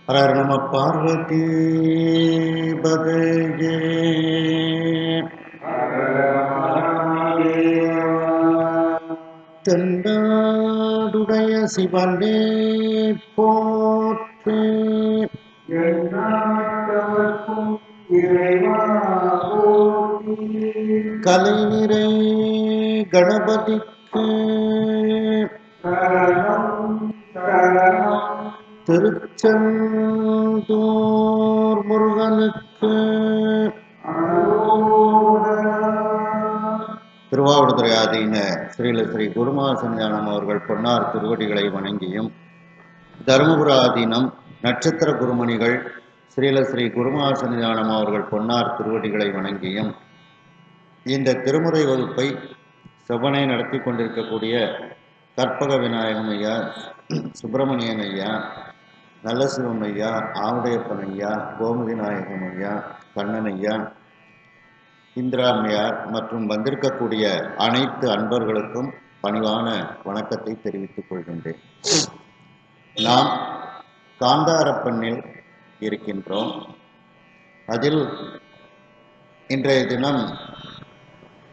ஹர நம பார்வதி பதையே தென்னாடுடைய சிவனே போற்றி கலைநிறை கணபதிக்கு திருச்செந்தூர் முருகனுக்கு திருவாவடுதுறை ஆதீன ஸ்ரீ குருமாசஞ்ஞானம் அவர்கள் பொன்னார் திருவடிகளை வணங்கியும், தருமபுர ஆதீனம் நட்சத்திர குருமணிகள் ஸ்ரீ குருமாசஞ்ஞானம் அவர்கள் பொன்னார் திருவடிகளை வணங்கியும், இந்த திருமுறை வகுப்பை செவ்வனை நடத்தி கொண்டிருக்கக்கூடிய கற்பக விநாயகம் ஐயா, சுப்பிரமணியன் ஐயா, நல்லசிவம் ஐயா, ஆவுடையப்பன் ஐயா, கோமதி நாயகம் ஐயா, கண்ணன் ஐயா, இந்திராமையார் மற்றும் வந்திருக்கக்கூடிய அனைத்து அன்பர்களுக்கும் பணிவான வணக்கத்தை தெரிவித்துக் கொள்கின்றேன். நாம் காந்தாரப்பண்ணில் இருக்கின்றோம். அதில் இன்றைய தினம்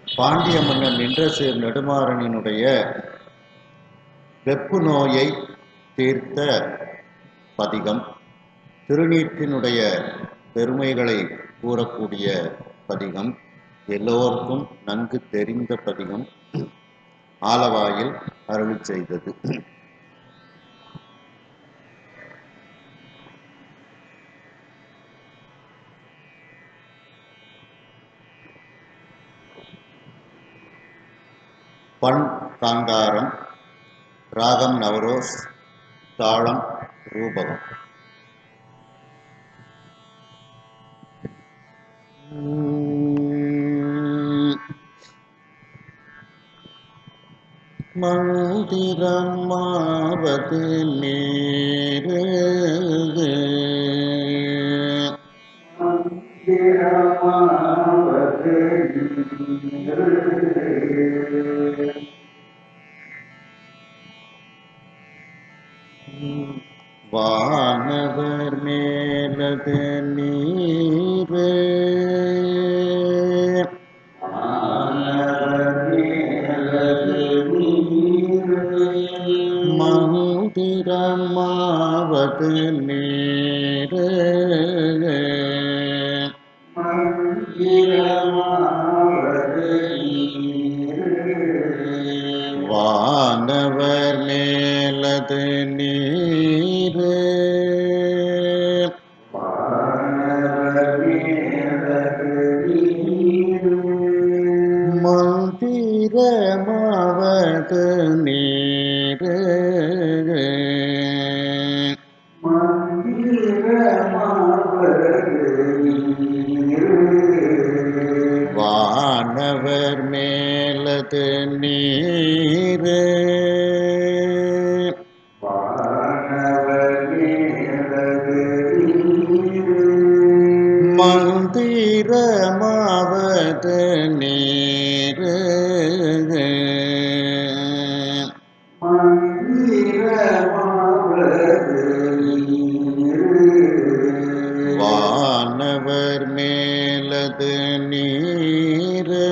பாண்டிய மன்னன் நின்றசீர் நெடுமாறனினுடைய வெப்பு நோயை தீர்த்த பதிகம், திருநீற்றினுடைய பெருமைகளை கூறக்கூடிய பதிகம், எல்லோருக்கும் நன்கு தெரிந்த பதிகம், ஆலவாயில் அருளி செய்தது. பண் காந்தாரம், ராகம் நவரோஸ், தாளம் ரூபகம். மந்திரமாவது நேரு வானவர் மேலது நீரு மந்திரமாவது நேரு வானவர் மேலது நீரு மந்திரமாவது நீரு வானவர் மேலது நீரு மந்திரமாவது நீரு வானவர் மேலது நீரு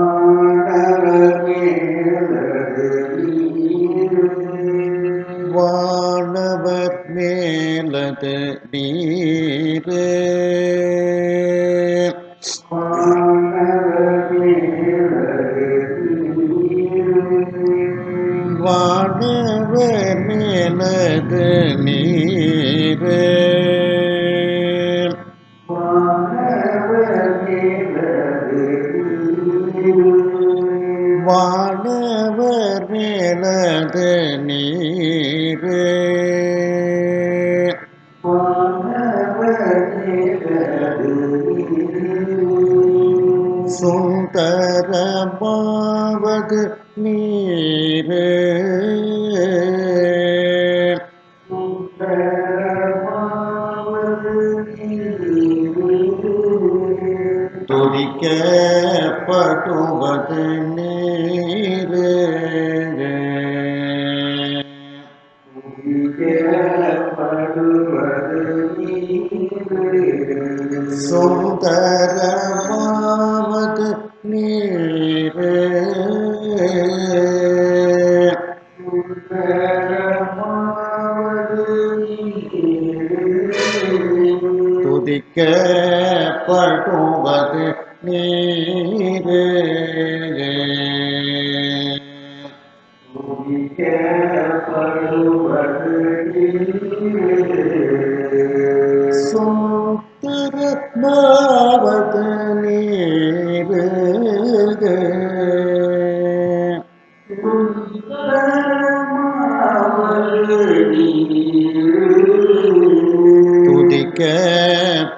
வானவர் மேலது நீரு வானவர் மேலது நீரு வானவர் மேலது நீரு வானவர் மேலது நீரு சுந்தரமான சுந்தரமாவது நீரு துதிக்கப்படுவது நீரு சுந்தரமாவது நீரு துதிக்கப்படுவது நீரு சுந்தரமாவது நீரு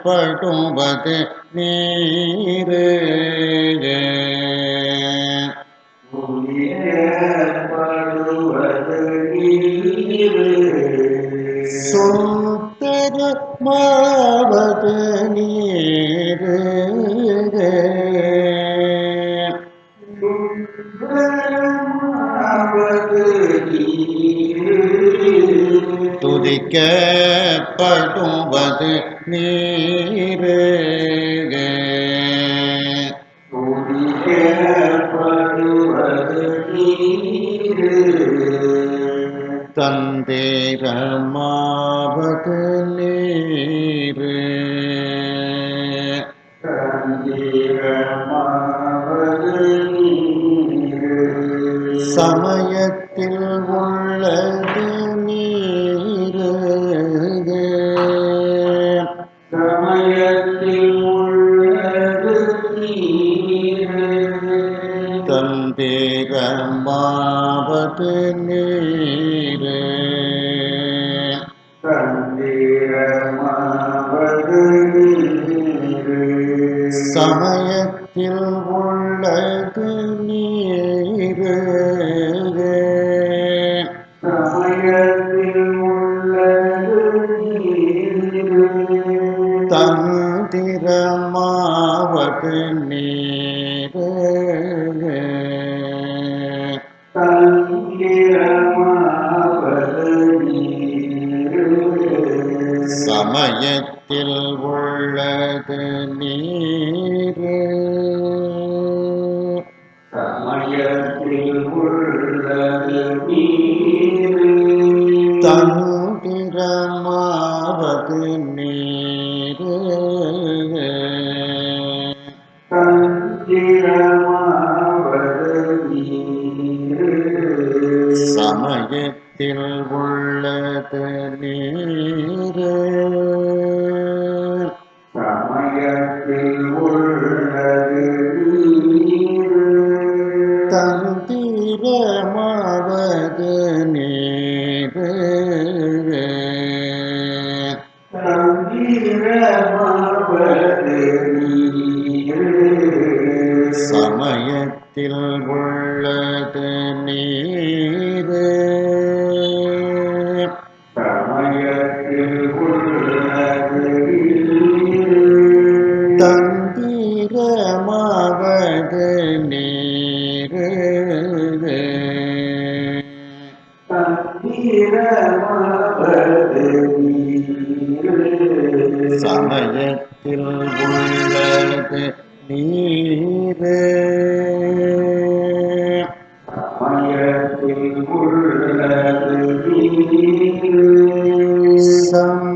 துதிக்கப்படுவது நீரு சுந்தரமாவது நீரு துதிக்கப்படுவது நீரு தந்திரமாவது நீரு சமயத்தில் உள்ளது நீரு தந்திரமாவது நீரு சமயத்தில் உள்ளது நீரு தந்திரமாவது நீரு சமயத்தில் உள்ளது நீரு தந்திரமாவது நீரு சமயத்தில் உள்ளது நீரு தந்திரமாவது நீரு சமயத்தில் உள்ளது நீரு தந்திரமாவது நீரு சமயத்தில் உள்ளது நீரு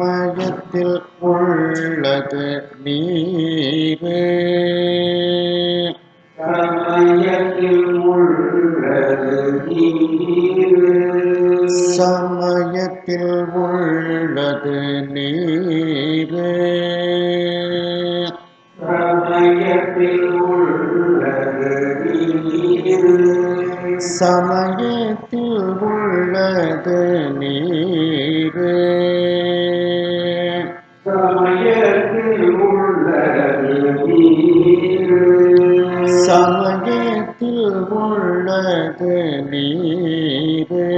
சமயத்தில் உள்ளது நீரு சமயத்தில் உள்ளது நீரு சமயத்தில் உள்ளது நீரு சமயத்தில் உள்ளது நீரே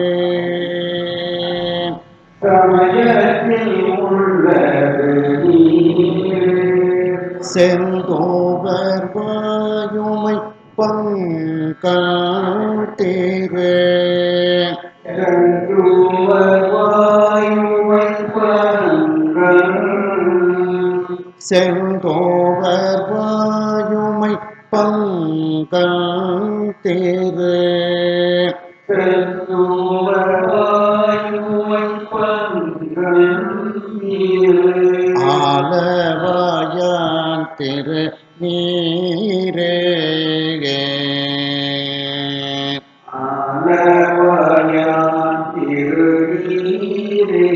சமயத்தில் உள்ளது நீரே செந்தோவர் வாயுமை பங்காட்டீரே செந்தூவர் வாயுமை பங்கள் செந்தோவர் வாயுமை பங்காட்டீரே செந்தூவர் வாயுமை பங்கள் ஆலவாயான் திரு நீரே ஆலவாயான் திருநீரே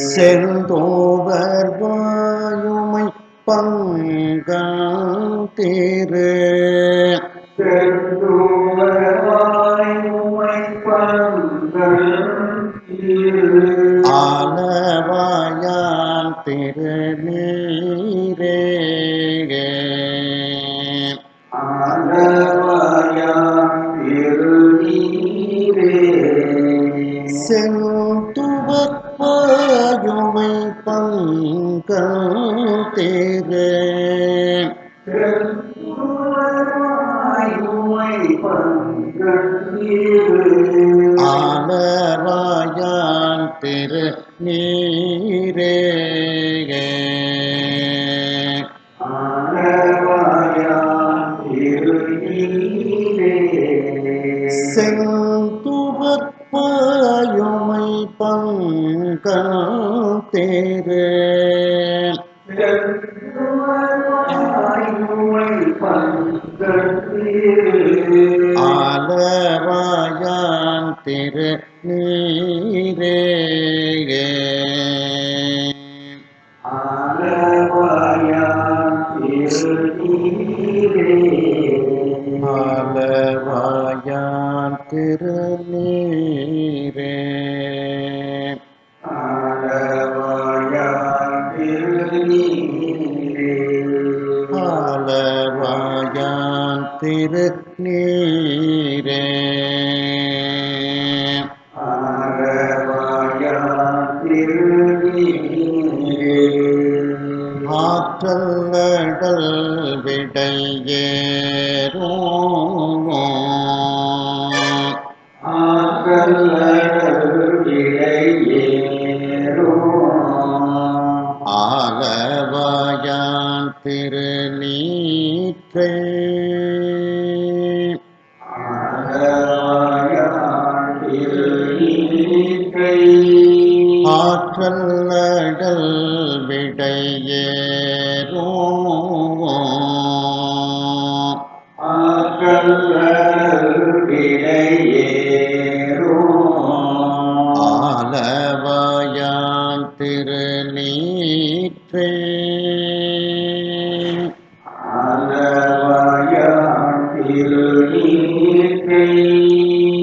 செந்தோவர் வாயுமை பங்காட்டீரே செந்தூவர் வாயுமை பங்கள் ஆலவாயான் திரு நீரே ஆலவாயான் திருநீரே செந்துவர் வாயுமை பங்காட்டீரே செந்தூவர் வாயுமை பங்கள் ஆலவாயான் திரு நீரே ஆலவாயான் திருநீரே செந்துவர் வாயுமை பங்காட்டீரே செந்தூவர் வாயுமை பங்கள் ஆலவாயான் திரு நீரே ஆலவாயான் திருநீரே ஆலவாயான் திரு நீரே ஆலவாயான் திருநீரே ஆலவாயான் திரு நீரே ஆலவாயான் திருநீரே ஆற்றல் நடல் விடையேறும் ஆலவாயான் திரு நீற்றே ஆற்றல் நடல் விடையேறும் ஆலவாயான் திரு நீற்றே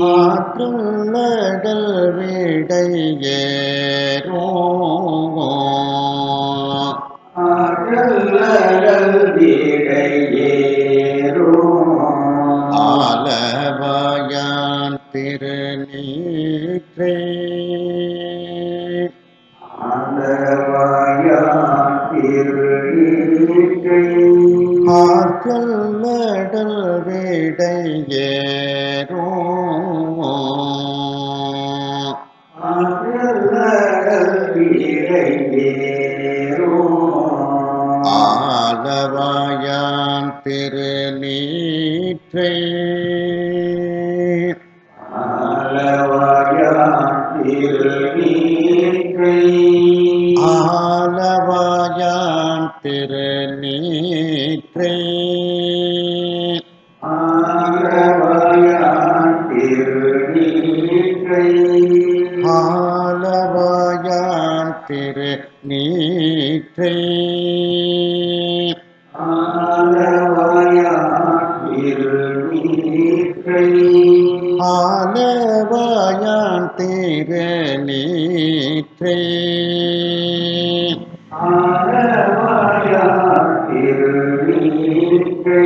ஆற்றல் நடல் விடையேறும் ஆலவாயான் திரு நீற்றே ஆற்றல் நடல் விடையேறும் ஆலவாயான் திரு நீற்றே ஆலவாயான் திரு நீற்றே ஆலவாயான் திரு நீற்றே ஆலவாயான் திரு நீற்றே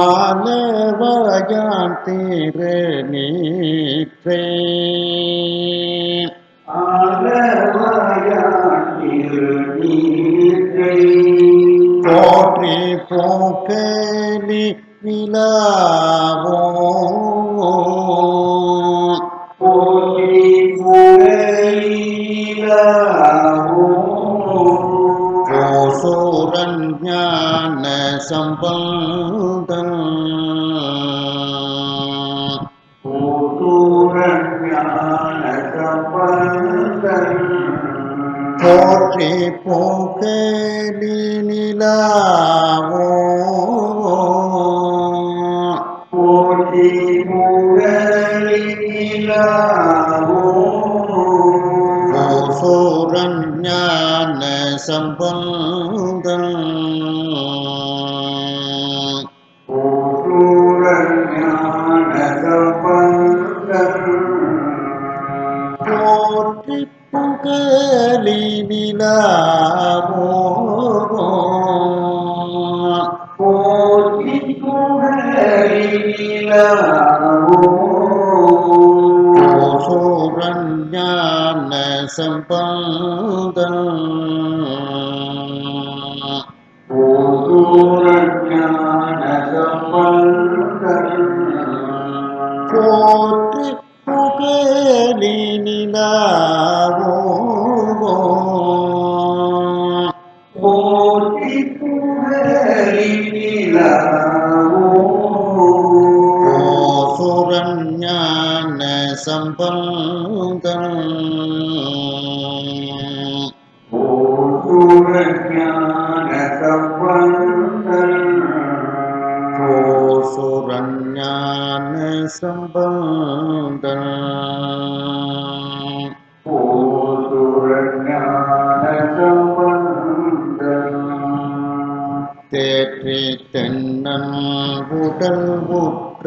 ஆலவாயான் ஆகவாயான் திரு நீற்றே ஆகவாயான் திருநீற்றை போற்றி போக்கலி நிலாவோ போற்றி புகழிலாவோ ஓசோரன் ஞான சம்பந்தன் போற்றூரன் ஞான சம்பந்தன் போற்றி போக்கலி நிலாவோ போற்றி புகழிலாவோ ஓசோரன் ஞான சம்பந்தன் போற்றூரன் ஞான சம்பந்தன் போற்றி புகழி நிலாவோ போற்றி புகழிலாவோ ஓசோரன் ஞான சம்பந்தன் போற்றூரன் ஞான சம்பந்தன் போற்றி புகழி நிலாவோ போற்றி புகழிலாவோ ஓசுரன் ஞான சம்பந்தன் போற்றூரன் ஞான சம்பந்தன் ஓசுரன் ஞான சம்பந்தன் போற்றூரன் ஞான சம்பந்தன் தேற்றி தென்னன் உடல் உற்ற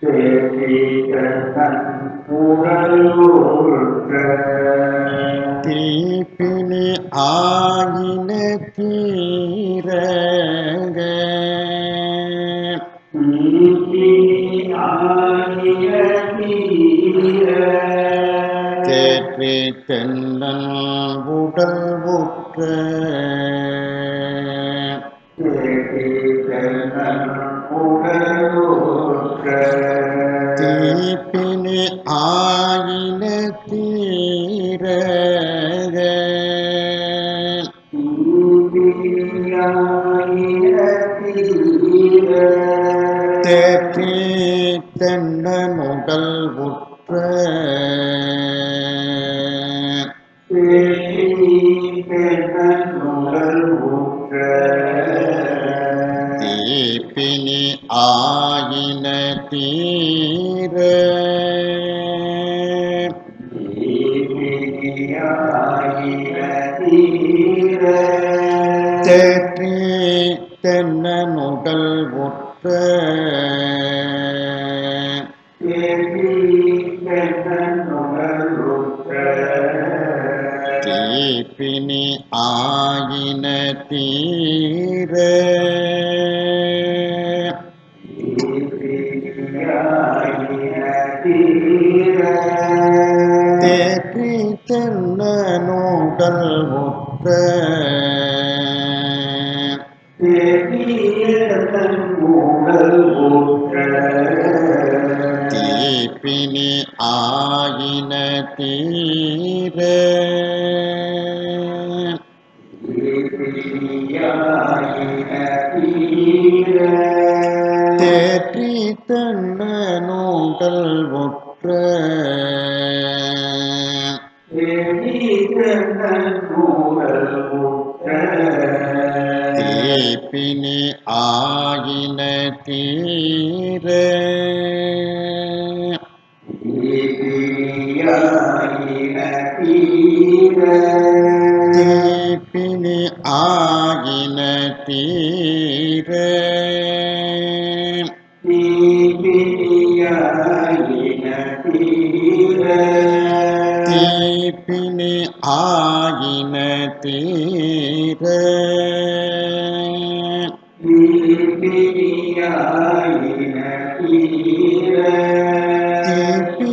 தேற்றி தன் புகழூற்ற தீப்பினி ஆயின தீரக நீதி ஆகிய தீர தேற்றி தென்னன் உடல் உற்ற தேற்றி தன் புகழூற்ற தீப்பினி ஆயின தீரக தேற்றி தென்னனுடல் உற்ற தீப்பினி ஆயின தீர தேற்றி தென்னனுடல் உற்ற தீப்பினி ஆயின தீர தேற்றி தென்னனுடல் உற்ற தீப்பினி ஆயின தீர தேற்றி தென்னனுடல் உற்ற தீப்பினி ஆயின தீர தீப்பினி ஆயின தீர தீப்பினி ஆயின தீர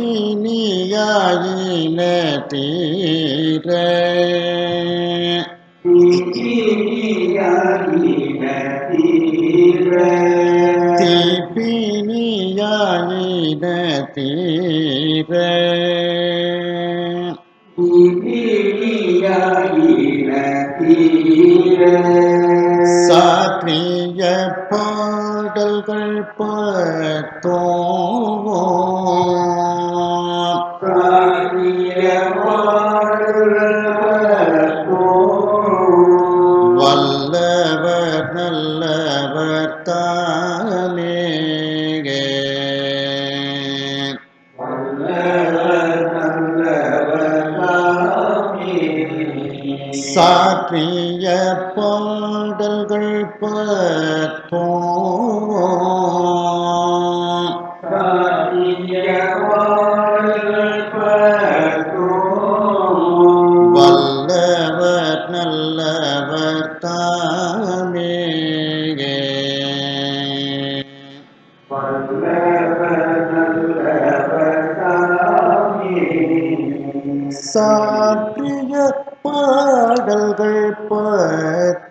தீப்பினியாயின தீர தீப்பினியாயின தீர தீப்பினியாயின தீர தீப்பினியாயின தீர சாற்றிய பாடல்கள் பார்த்தோம் காரிய வல்லவர் நல்லவர் தானே சாற்றிய பாடல்கள் பார்த்தோம் வல்லவர் நல்லவர் தாமே சாற்றிய பாடல்கள் பார்த்தோம்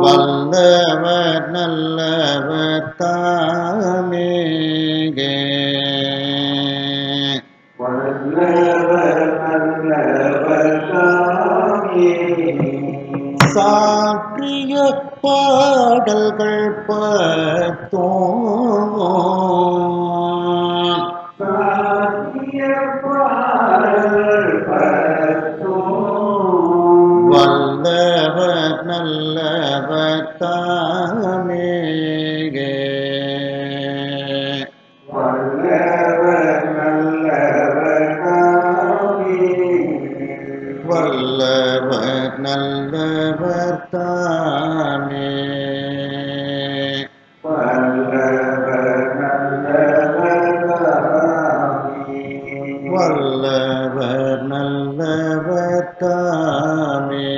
வல்லவர் நல்லவர் தாமே சாற்றிய பாடல்கள் பார்த்தோம் வல்லவர் நல்லவர் தாமே வல்லவர் நல்லவர் தாமே வல்லவர் நல்லவர் தாமே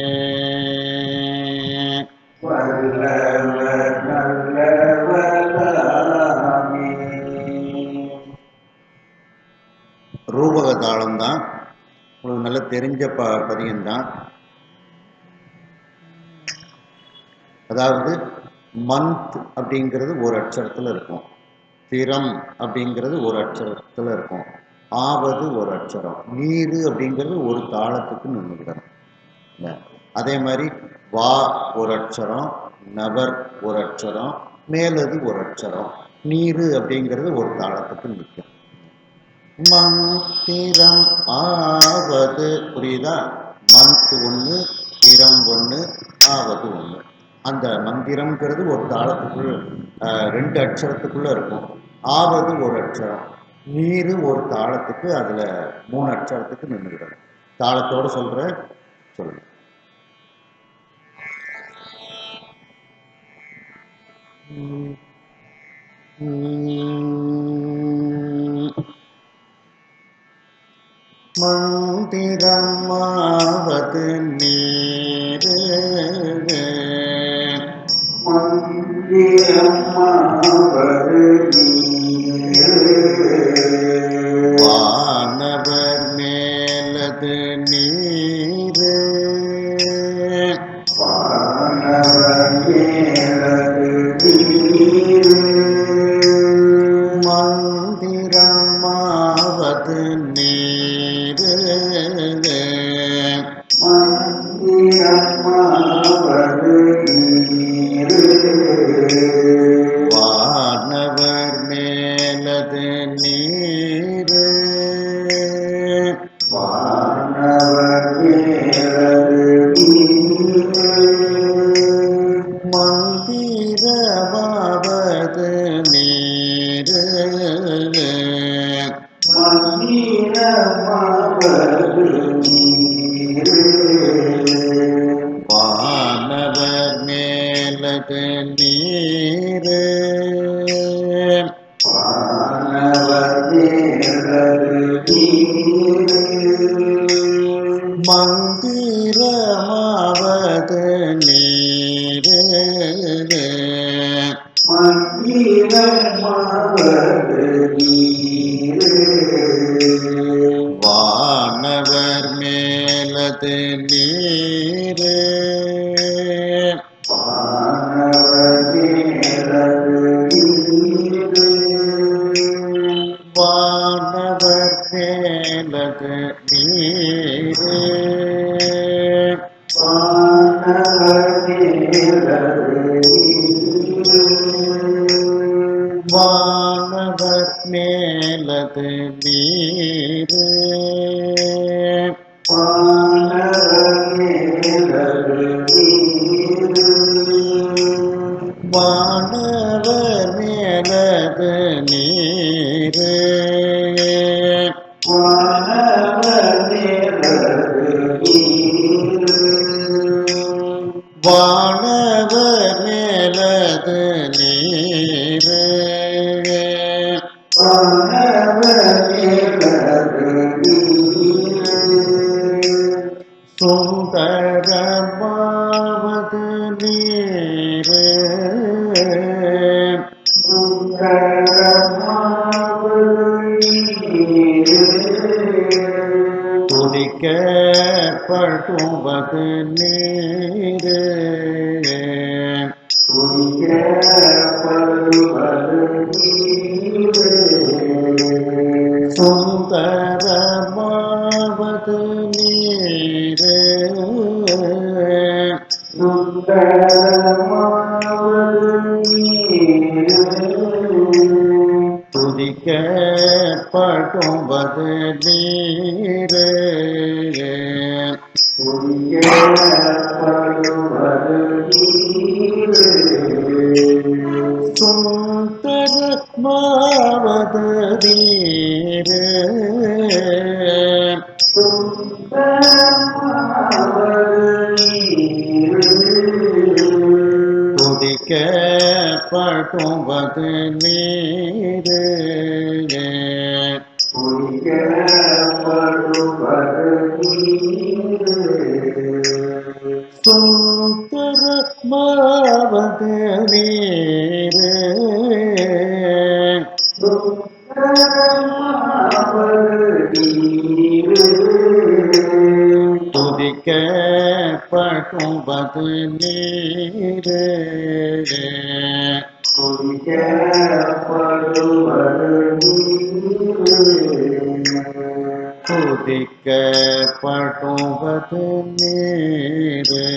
ரூபக தாளம் தான் உங்களுக்கு நல்லா தெரிஞ்ச பதியம் தான். அதாவது மந்த் அப்படிங்கிறது ஒரு அட்சரத்தில் இருக்கும், திறம் அப்படிங்கிறது ஒரு அட்சரத்தில் இருக்கும், ஆவது ஒரு அட்சரம், நீரு அப்படிங்கிறது ஒரு தாளத்துக்கு நின்றுக்கிடணும். அதே மாதிரி வா ஒரு அட்சரம், நபர் ஒரு அட்சரம், மேலது ஒரு அட்சரம், நீரு அப்படிங்கிறது ஒரு தாளத்துக்கு நிற்கும். மந்திரம் ஆவது புரியுதா? மந்த் ஒன்று, திறம் ஒன்று, ஆவது ஒன்று. அந்த மந்திரம்ங்கிறது ஒரு தாளத்துக்குள்ள 2 அட்சரத்துக்குள்ள இருக்கும், ஆவது ஒரு அட்சரம், நீரு ஒரு தாளத்துக்கு அதுல 3 அட்சரத்துக்கு நின்றுடும். தாளத்தோடு சொல்ற சொல்லு. மந்திரமாவது நீரு, மந்திரமாவது நீரு, வானவர் மேலது நீரு, வானவர் மேலது நீரு, மந்திரமாவது நீரு, மந்திரமாவது நீரு, வானவர் மேலது நீரு, வானவர் மேலது நீரு, மந்திரமாவது நீரு, மந்திரமாவது நீரு, வானவர் மேலது நீரு, வானவர் மேலது நீரு, மந்திரமாவது நீரே மந்திரமாவது நீரே வானவர் மேலது நீரே வானவர் மேலது நீரே வானவர் மேலது நீரே வானவர் மேலது நீரே வானவர் மேலது நீரே வானவர் மேலது நீரே வானவர் மேலது நீரே வானவர் மேலது நீரே வானவர் மேலது நீரே வானவர் மேலது நீரே சுந்தரமாவது நீரே துதிக்கப்படுவது நீரே சுந்தரமாவது நீரே துதிக்கப்படுவது நீரே சுந்தரமாவது நீரே துதிக்கப்படுவது நீரே சுந்தரமாவது நீரே துதிக்கப்படுவது நீரே துதிக்கப்படுவது நீரே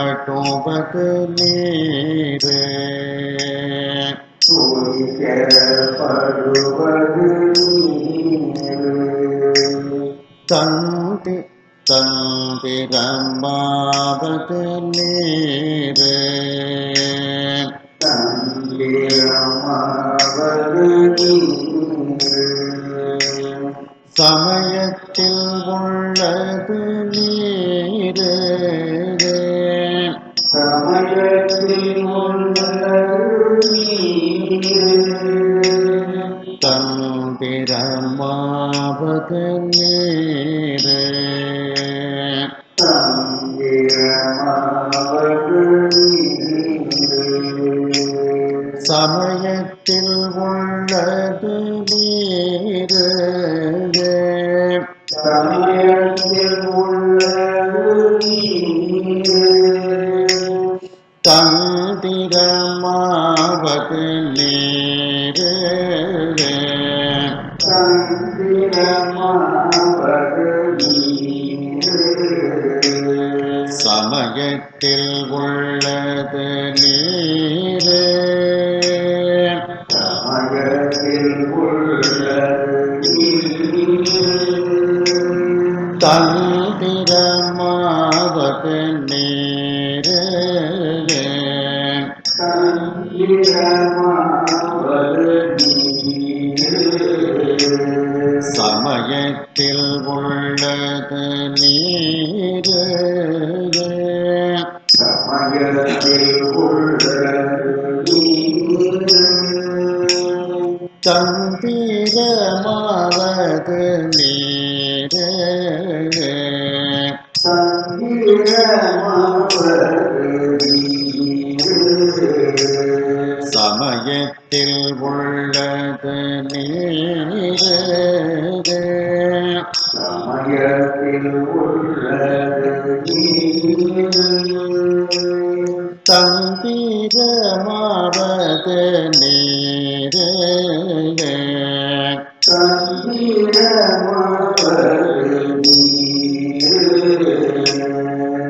துதிக்கப்படுவது நீரே தந்தி தந்திரமாவது நீரே சமயத்தில் உள்ளது நீரே தந்திரமாவது நீரே சமயத்தில் உள்ளது நீரே தந்திரமாவது நீரே சமயத்தில் உள்ளது நீரே தந்திரமாவது நீரே சமயத்தில் உள்ளது நீரே தந்திரமாவது நீரே சமயத்தில் உள்ளது நீரே சமயத்தில் உள்ளது தந்திரமாவது நீரே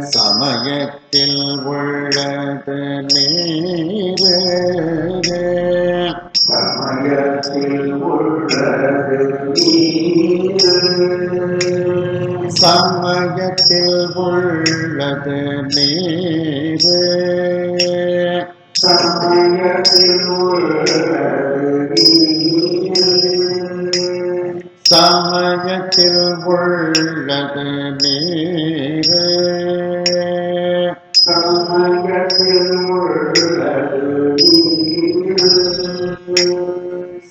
சமயத்தில் உள்ளது நீரே சமயத்தில் உள்ளது சமயத்தில் உள்ளது நீரே சமயத்தில் உள்ளது சமயத்தில் உள்ளது நீரே சமயத்தில் உள்ளது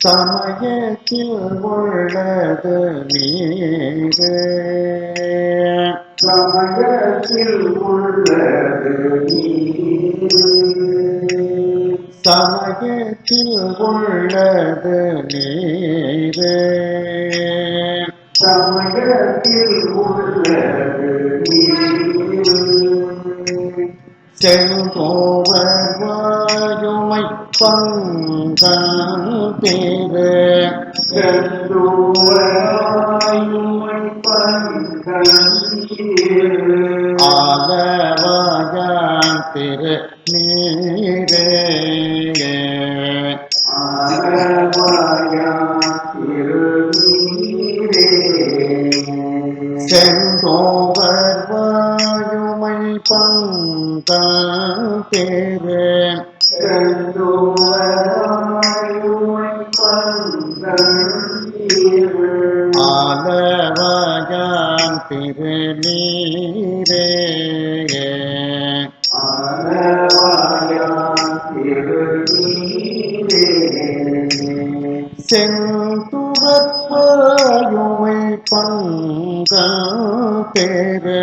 சமயத்தில் உள்ளது நீரே சமயத்தில் உள்ளது சமயத்தில் உள்ளது நீரே சமயத்தில் உள்ளது செங்கோவர் வாயுமை பங்கன் தேரு செந்துவாயுமை பங்கன் ஆலவாயான் திரு நீரே செங்கோவர் வாயுமை பங்கன் தேரு ஆலவாயான் திரு நீரே செந்துவற்பாயுமை பங்கன் தேரு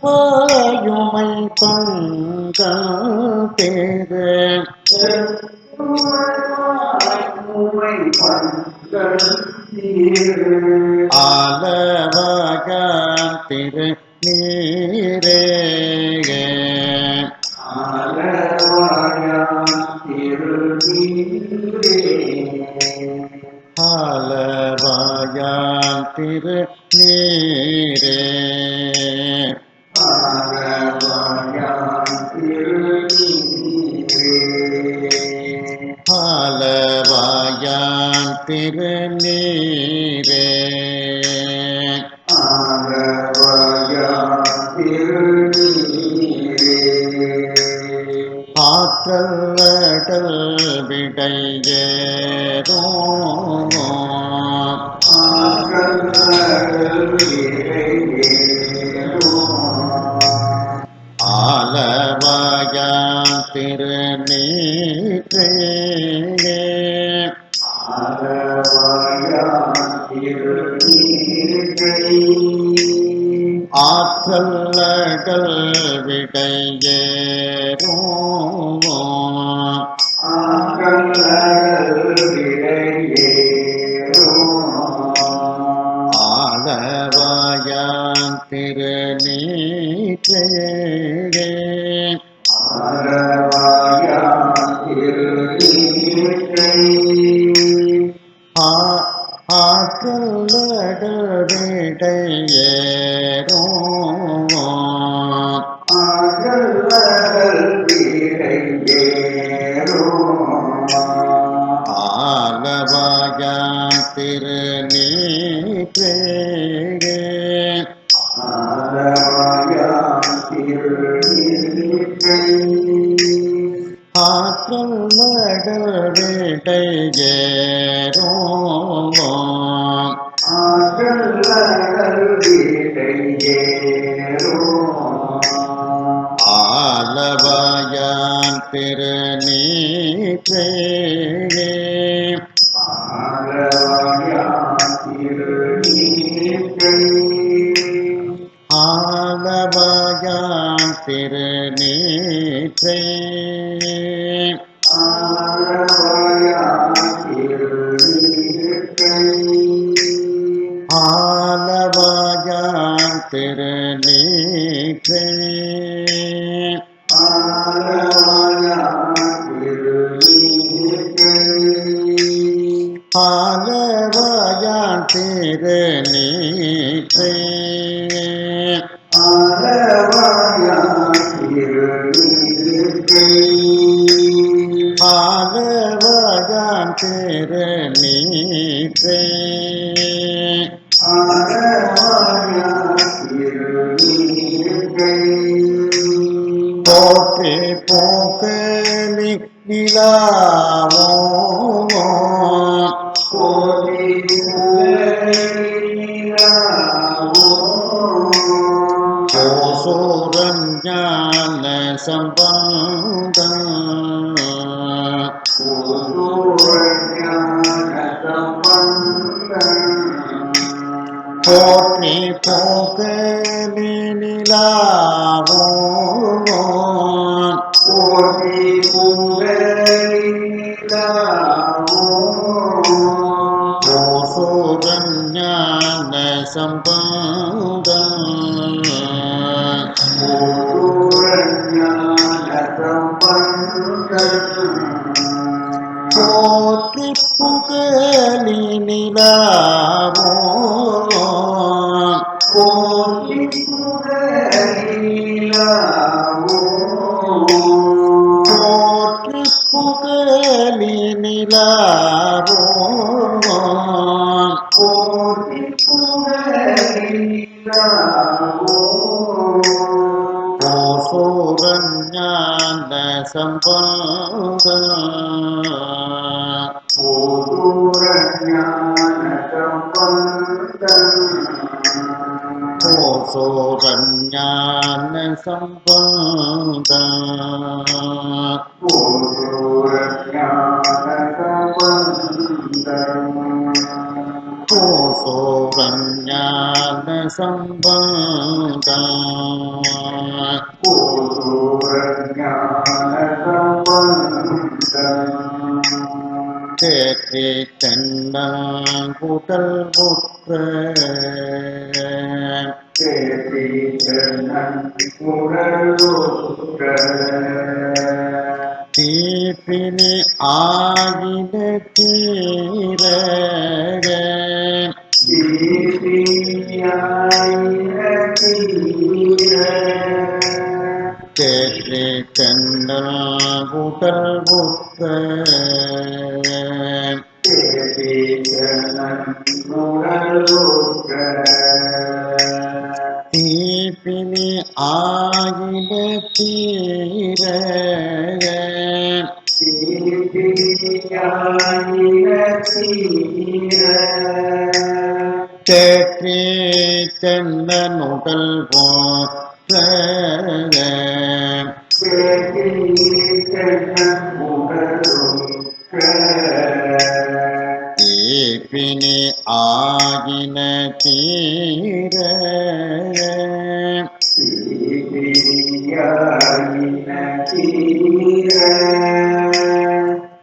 செந்துவற்பாயுமை பங்கன் தேரு ஆலவாயான் திரு நீரே ஆலவாயான் திரு நீரே ஆலவாயான் திரு நீரே ஆற்றல் விடையேறோ ஆலவாயான் திரு நீரே ஆற்றல் விடையேறோ ஆலவாயான் திரு நீரே ஆற்றல் விடையேறோ ஆலவாயான் திரு நீரே ஆற்றல் விடையேறோ திருநீற்றை ஆலவாயான் திருநீற்றை ஆலவாயான் திருநீற்றை ஆலவாயான் திருநீற்றை போற்றி போக்கலி நிலாவோ ஓசோரன் ஞான சம்பந்தம் போற்றி போக்கலி நிலாவோ ஓசோரன் ஞான சம்பந்தம் போற்றி புகழி நிலாவோ போற்றி புகழி நிலாவோ ஓசோரன் ஞான சம்பந்தம் ஓசோரன் ஞான சம்பந்தம் ஓசோரன் ஞான சம்பந்தம் தேற்றி தென்னங்குடல் முற்ற தீப்பினி ஆகின தீர தேற்றி தென்னங்குடல் முற்ற தீப்பினி ஆகின தீர தேற்றி தென்னனுடல் போற்ற தீப்பினி ஆகின தீர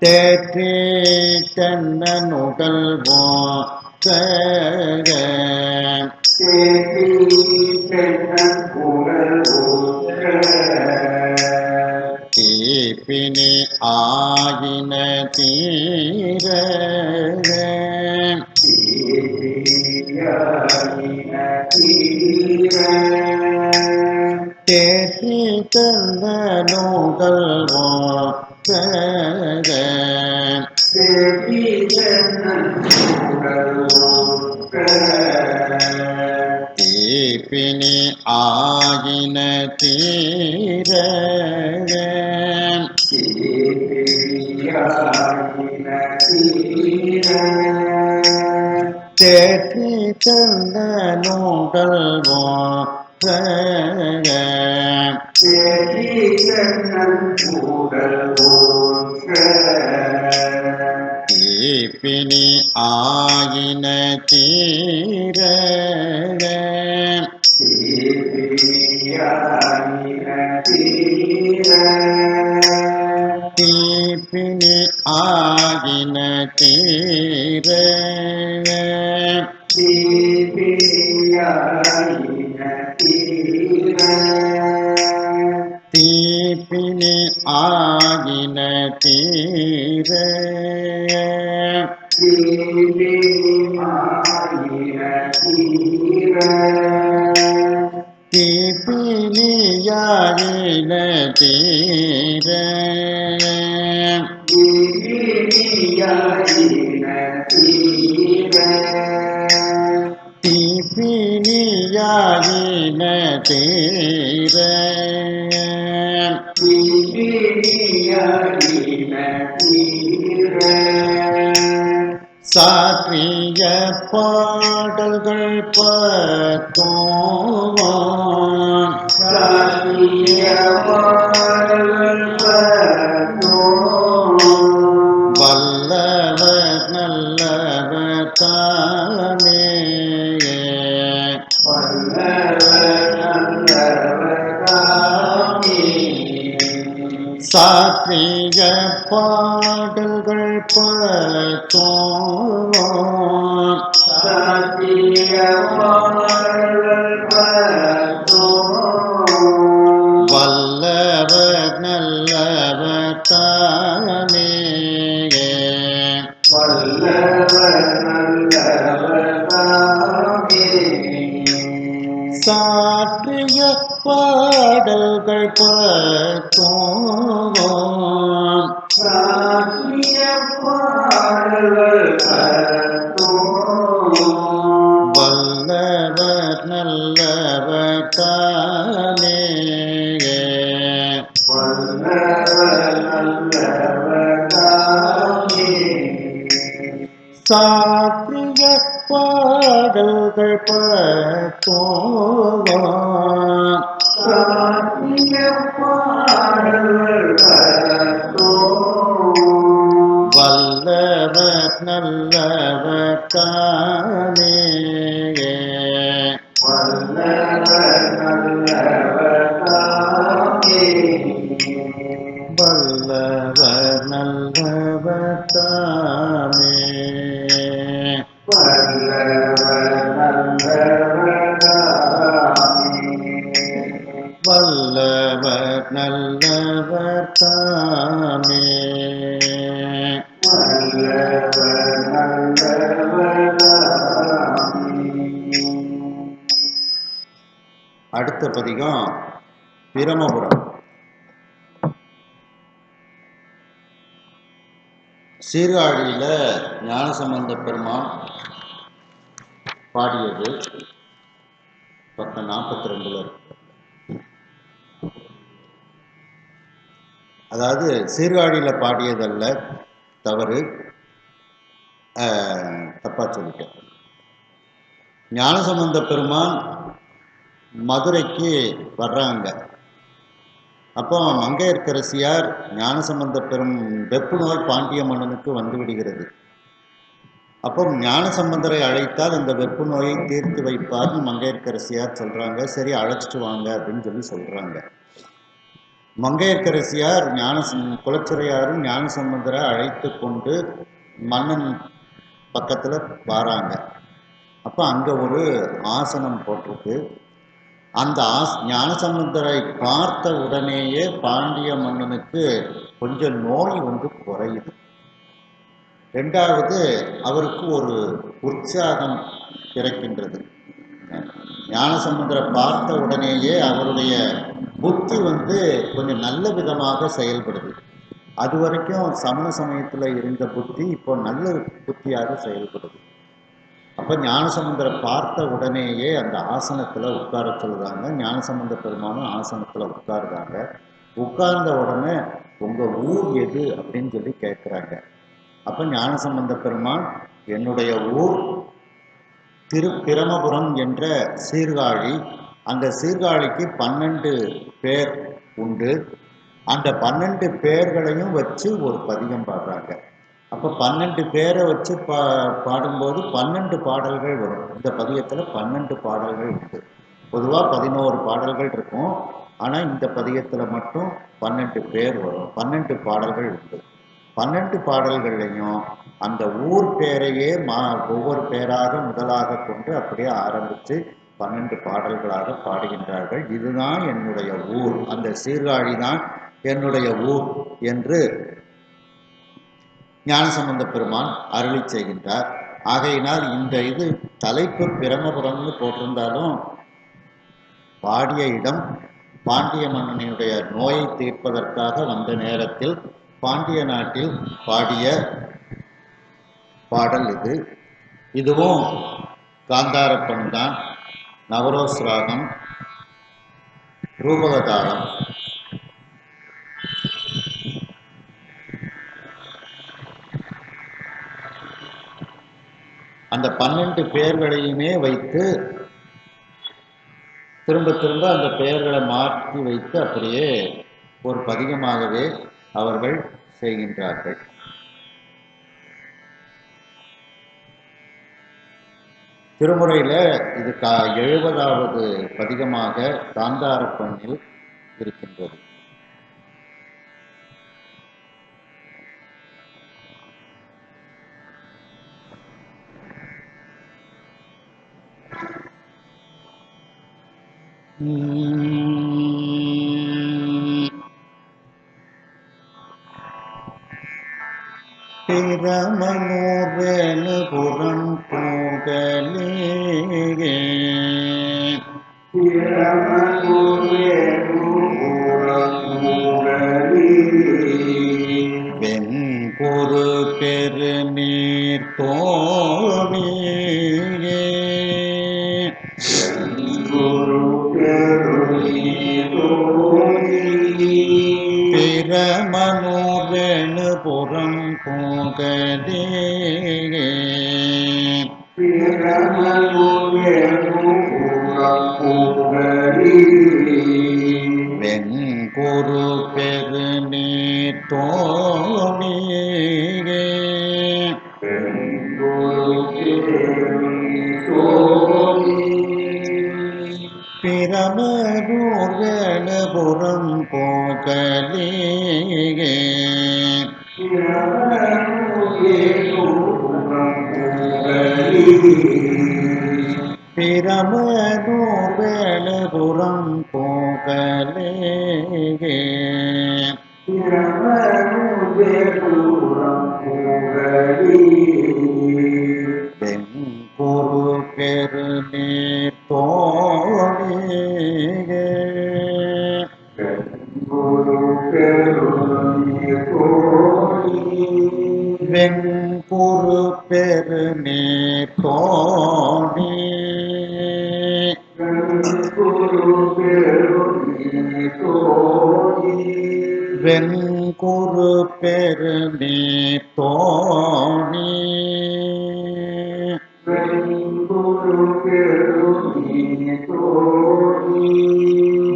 தேற்றி தென்னனுடல் போற்ற தீப்பினி ஆகின தீர தேற்றி தென்னனுடல் போற்ற தீப்பினி ஆகின தீர தேற்றி தென்னனுடல் போற்ற தீப்பினி ஆகின தீர ஆகின தீர தீப்பினி ஆகின தீர தீப்பினியாயின தீர தீப்பினியாயின தீர சாற்றிய பாடல்கள் பத்தோம் வல்லவர் நல்லவர் தாமே சாற்றிய பாடல்கள் பத்தோம் வல்லவர் நல்லவர் தாமே சாற்றிய பாடல்கள் பத்தோம் வல்லவர் நல்லவர் தாமே சாற்றிய பாடல்கள் பத்தோம் வல்லவர் நல்லவர் தாமே வல்லவர் நல்லவர் தாமே வல்லவர் நல்லவர் தாமே அடுத்த பதிகம் பிரமபுரம். சீர்காழியில ஞானசம்பந்த பெருமான் பாடியது பக்கம் 42 இருக்கு. அதாவது சீர்காழியில பாடியதல்ல, தவறு, தப்பா சொல்லிட்டேன். ஞானசம்பந்த பெருமான் மதுரைக்கு வர்றாங்க. அப்போ மங்கையர்க்கரசியார் ஞானசம்பந்த வெப்பு நோய் பாண்டிய மன்னனுக்கு வந்து விடுகிறது. அப்போ ஞானசம்பந்தரை அழைத்தால் இந்த வெப்பு நோயை தீர்த்து வைப்பார்னு மங்கையர்க்கரசியார் சொல்றாங்க. சரி, அழைச்சிட்டு வாங்க அப்படின்னு சொல்றாங்க. மங்கையர்க்கரசியார் குலச்சிறையாரும் ஞானசம்பந்தரை அழைத்து கொண்டு மன்னன் பக்கத்துல வாராங்க. அப்ப அங்க ஒரு ஆசனம் போட்டிருக்கு. அந்த ஞானசம்பந்தரை பார்த்த உடனேயே பாண்டிய மன்னனுக்கு கொஞ்சம் நோய் குறையுது. ரெண்டாவது, அவருக்கு ஒரு உற்சாகம் கிடைக்கின்றது. ஞானசம்பந்தரை பார்த்த உடனேயே அவருடைய புத்தி கொஞ்சம் நல்ல விதமாக செயல்படுது. அது வரைக்கும் சமண சமயத்துல இருந்த புத்தி இப்போ நல்ல புத்தியாக செயல்படுது. அப்ப ஞானசம்பந்தரை பார்த்த உடனேயே அந்த ஆசனத்துல உட்கார சொல்லுறாங்க. ஞானசம்பந்த பெருமானும் ஆசனத்துல உட்காருறாங்க. உட்கார்ந்த உடனே உங்க ஊர் எது அப்படின்னு கேட்கிறாங்க. அப்ப ஞானசம்பந்த பெருமான், என்னுடைய ஊர் திருப்பிரமபுரம் என்ற சீர்காழி. அந்த சீர்காழிக்கு 12 பேர் உண்டு. அந்த 12 பேர்களையும் வச்சு ஒரு பதிகம் பாடுறாங்க. அப்போ 12 பேரை வச்சு பாடும்போது 12 பாடல்கள் வரும். இந்த பதிகத்தில் 12 பாடல்கள் உண்டு. பொதுவாக 11 பாடல்கள் இருக்கும். ஆனால் இந்த பதிகத்தில் மட்டும் 12 பேர் வரும். 12 பாடல்கள் உண்டு. 12 பாடல்கள்லையும் அந்த ஊர் பேரையே ஒவ்வொரு பேராக முதலாக கொண்டு அப்படியே ஆரம்பித்து 12 பாடல்களாக பாடுகின்றார்கள். இதுதான் என்னுடைய ஊர், அந்த சீர்காழி தான் என்னுடைய ஊர் என்று ஞானசம்பந்த பெருமான் அருளி செய்கின்றார். ஆகையினால் இந்த இது தலைப்பு பிரமபுரம்னு போட்டிருந்தாலும் பாடிய இடம் பாண்டிய மன்னனுடைய நோயை தீர்ப்பதற்காக வந்த நேரத்தில் பாண்டிய நாட்டில் பாடிய பாடல் இது. இதுவும் காந்தாரப்பன் தான். நவரோஸ் ராகம், ரூபகதாளம். அந்த 12 பெயர்களையுமே வைத்து திரும்ப திரும்ப அந்த பெயர்களை மாற்றி வைத்து அப்படியே ஒரு பதிகமாகவே அவர்கள் செய்கின்றார்கள். திருமுறையில் இது 70வது பதிகமாக காந்தாரப்பண்ணில் இருக்கின்றது. பிரமனோர்வேலு புறம் போகலே வெண்கொரு பெரு நீர் தோணியே பிரமனோர்வேலு புறம் போகலே வெண்கொரு பெரு நீர் தோணியே பிரமனூர் வேலபுரம் போகலே பிரமனூர் வேலபுரம் போகலே வெண்கொரு பெரு நீர் தோணியே வெண்கொரு பெரு நீர் தோணி வெண்கொரு பெரு நீர் தோணி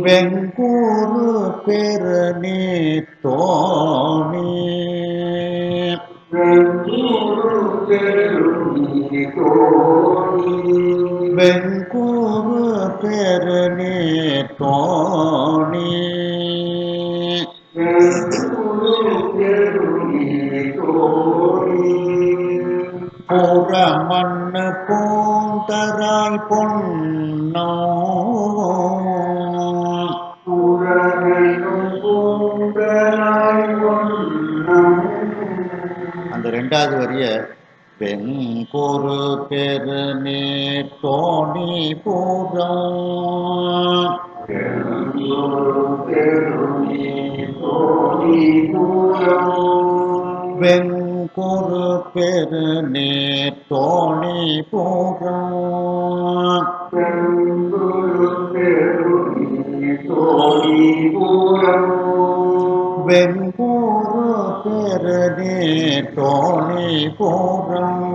வெண்கொரு பெரு நீர் தோணி வெண்கொரு பெரு நீர் தோணி புறமண்ணு பூந்தராய் பொன்னோ அந்த 2வது வரிய வெண்கொரு பெரு நீர் தோணி பூரம் வெண்கொரு பெரு நீர் தோணி பூரம் வெண்கொரு பெரு நீர் தோணி பூரம்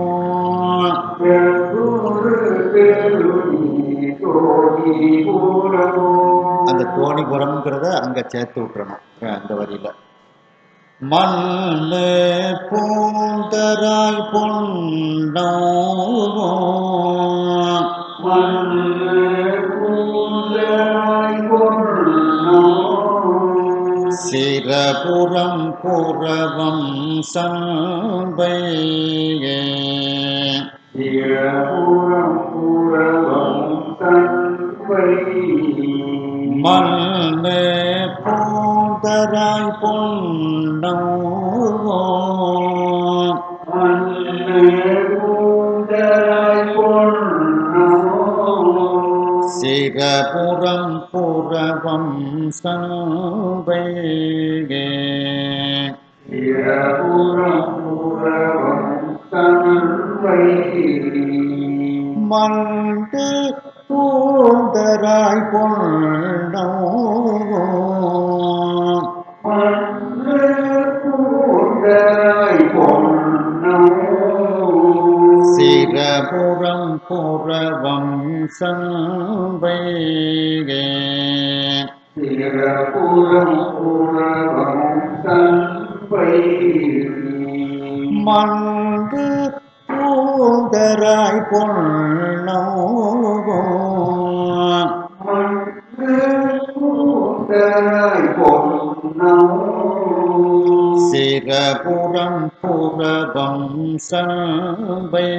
அந்த தோணிபுரம்ங்கிறத அங்க சேர்த்து விட்டுறணும் அந்த வரியில. மண்ணு பூந்தராய் பொன்னோ சிரபுரம் புறவம் சம்பையே சிரபுரம் புறவம் சண்பை மல்லே போதராய் பொன்னோ சிரபுரம் புறவம் சம்பையே மல்லே போதராய் பொன்னோ சிரபுரம் புறவம் சம்பையே மல்லே போதராய் பொன்னோ சிரபுரம் புறவம் சம்பையே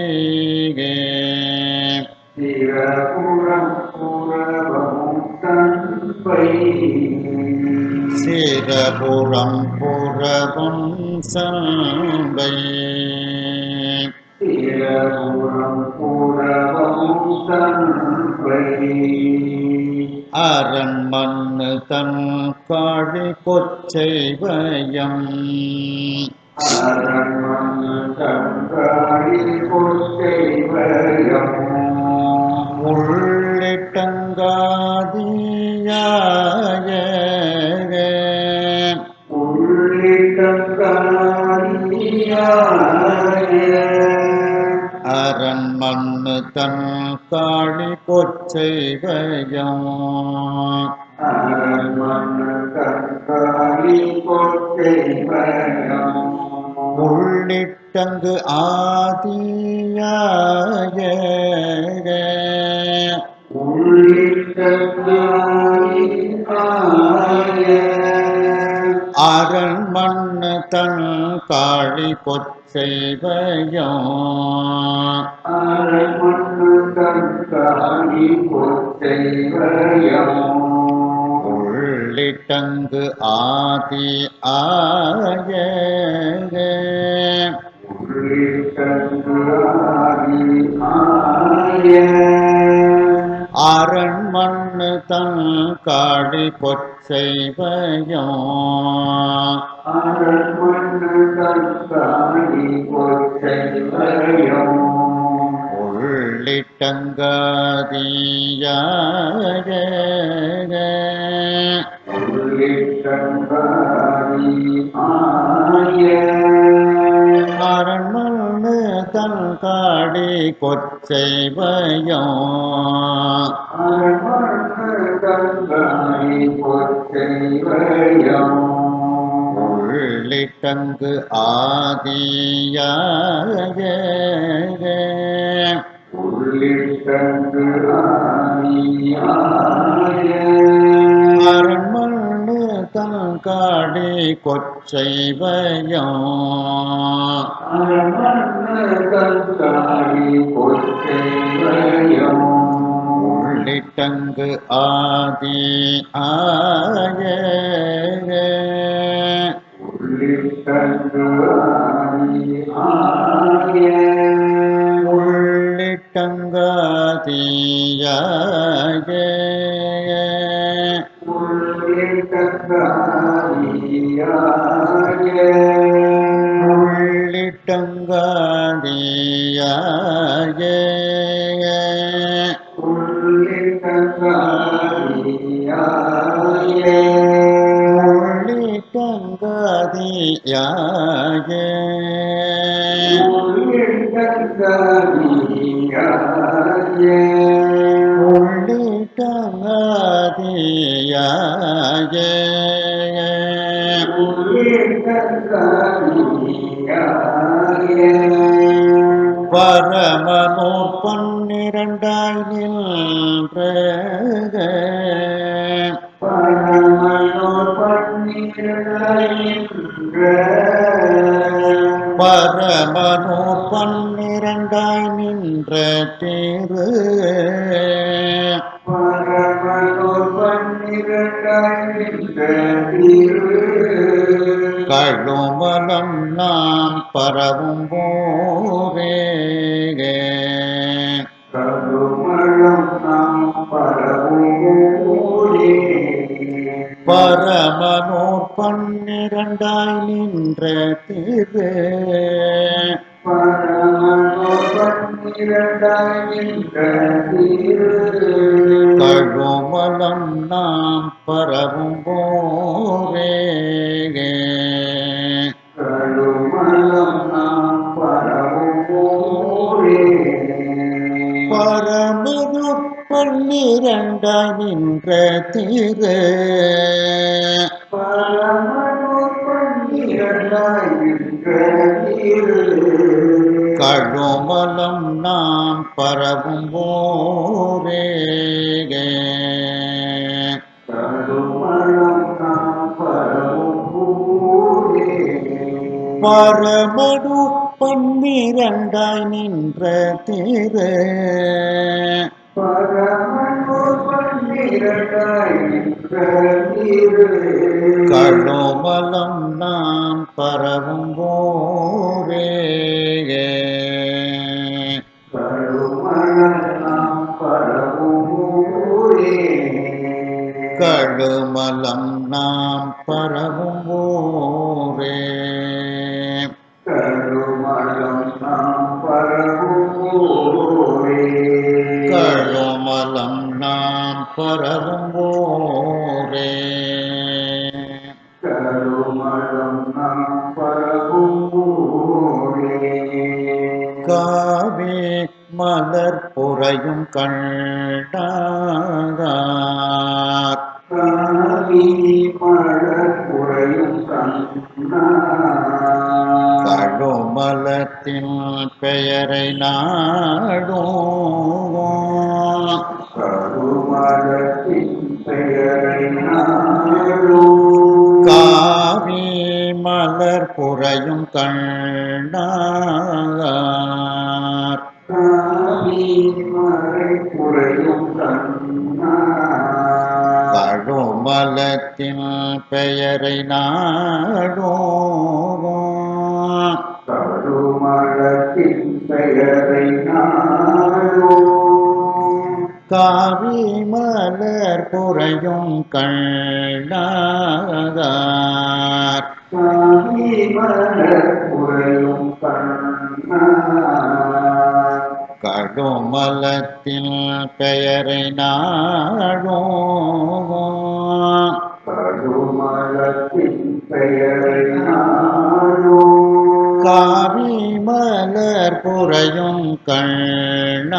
சிரபுரம் புறவம் சம்பையே அரண்மண்ணு தன் காழி கொச்சைவயம் அரண்மண்ணு தன் காழி கொச்சைவயம் உள்ளிட்டங்கு ஆதியாய அரண்மண்ணு தன் காழி கொச்சைவயம் உள்ளிட்டங்கு ஆதி ஆய அரண்மண்ணு தன் காழி கொச்சைவயம் உள்ளிட்டங்காதியாய அரண்மண்ணு தன் காழி கொச்சைவயம் உள்ளிட்டங்கு ஆதியாய அரண்மண்ணு தன் காழி கொச்சைவயம் உள்ளிட்டங்கு ஆதி ஆய உள்ளிட்டங்காதியாய உள்ளிட்டங்காதியாய பரமனோர் 12 நின்ற நின்ற பரமனோர் பன்னிரண்டாய் நின்ற தேரு பரமனோர் பன்னிரண்டாய் நின்ற திரு கழுமலம் நாம் பரவும் போரே கருமளம் நாம் பரவும் ஊரே பரமனோர் பன்னிரண்டாய் நின்ற திரு பரமனோர் பன்னிரண்டாய் நின்ற திரு கழுமலம் நாம் பரவும் போரே கருமளம் நாம் பரவும் ஊரே பரமனோர் பன்னிரண்டாய் நின்ற திரு பரமனோர் பன்னிரண்டாய் நின்ற திரு கழுமலம் நாம் பரவும் போரே கருமளம் நாம் பரவும் ஊரே பரமனு பன்னிரண்டாய் நின்ற திரு பரமனோர் பன்னிரண்டாய் நின்ற திரு கழுமலம் நாம் பரவும் போரே கருமளம் நாம் பரவும் ஊரே கழுமலம் நாம் பரவும் போரே கருமளம் நாம் பரவும் ஊரே கழுமலம் நாம் பரவும் போரே கருமளம் நாம் பரவும் ஊரே காவே மலர் புரையும் கண்டார் காவி மலர் புரையும் கண்ணா கழுமலத்தின் பெயரை நாடும் கருமளத்தின் பெயரை நாடும் காவி மலர் புரையும் கண்டார் காவி மலை புரையும் கண்ணா கழுமலத்தின் பெயரை நாடும் கருமளத்தின் பெயரை நாடும் காவி மலர் புரையும் கண்டார் காவி மலர் புரையும் கண்ணா கழுமலத்தின் பெயரை நாடும் கருமளத்தின் பெயரை நாடும் காவி மலர் புரையும் கண்ணார்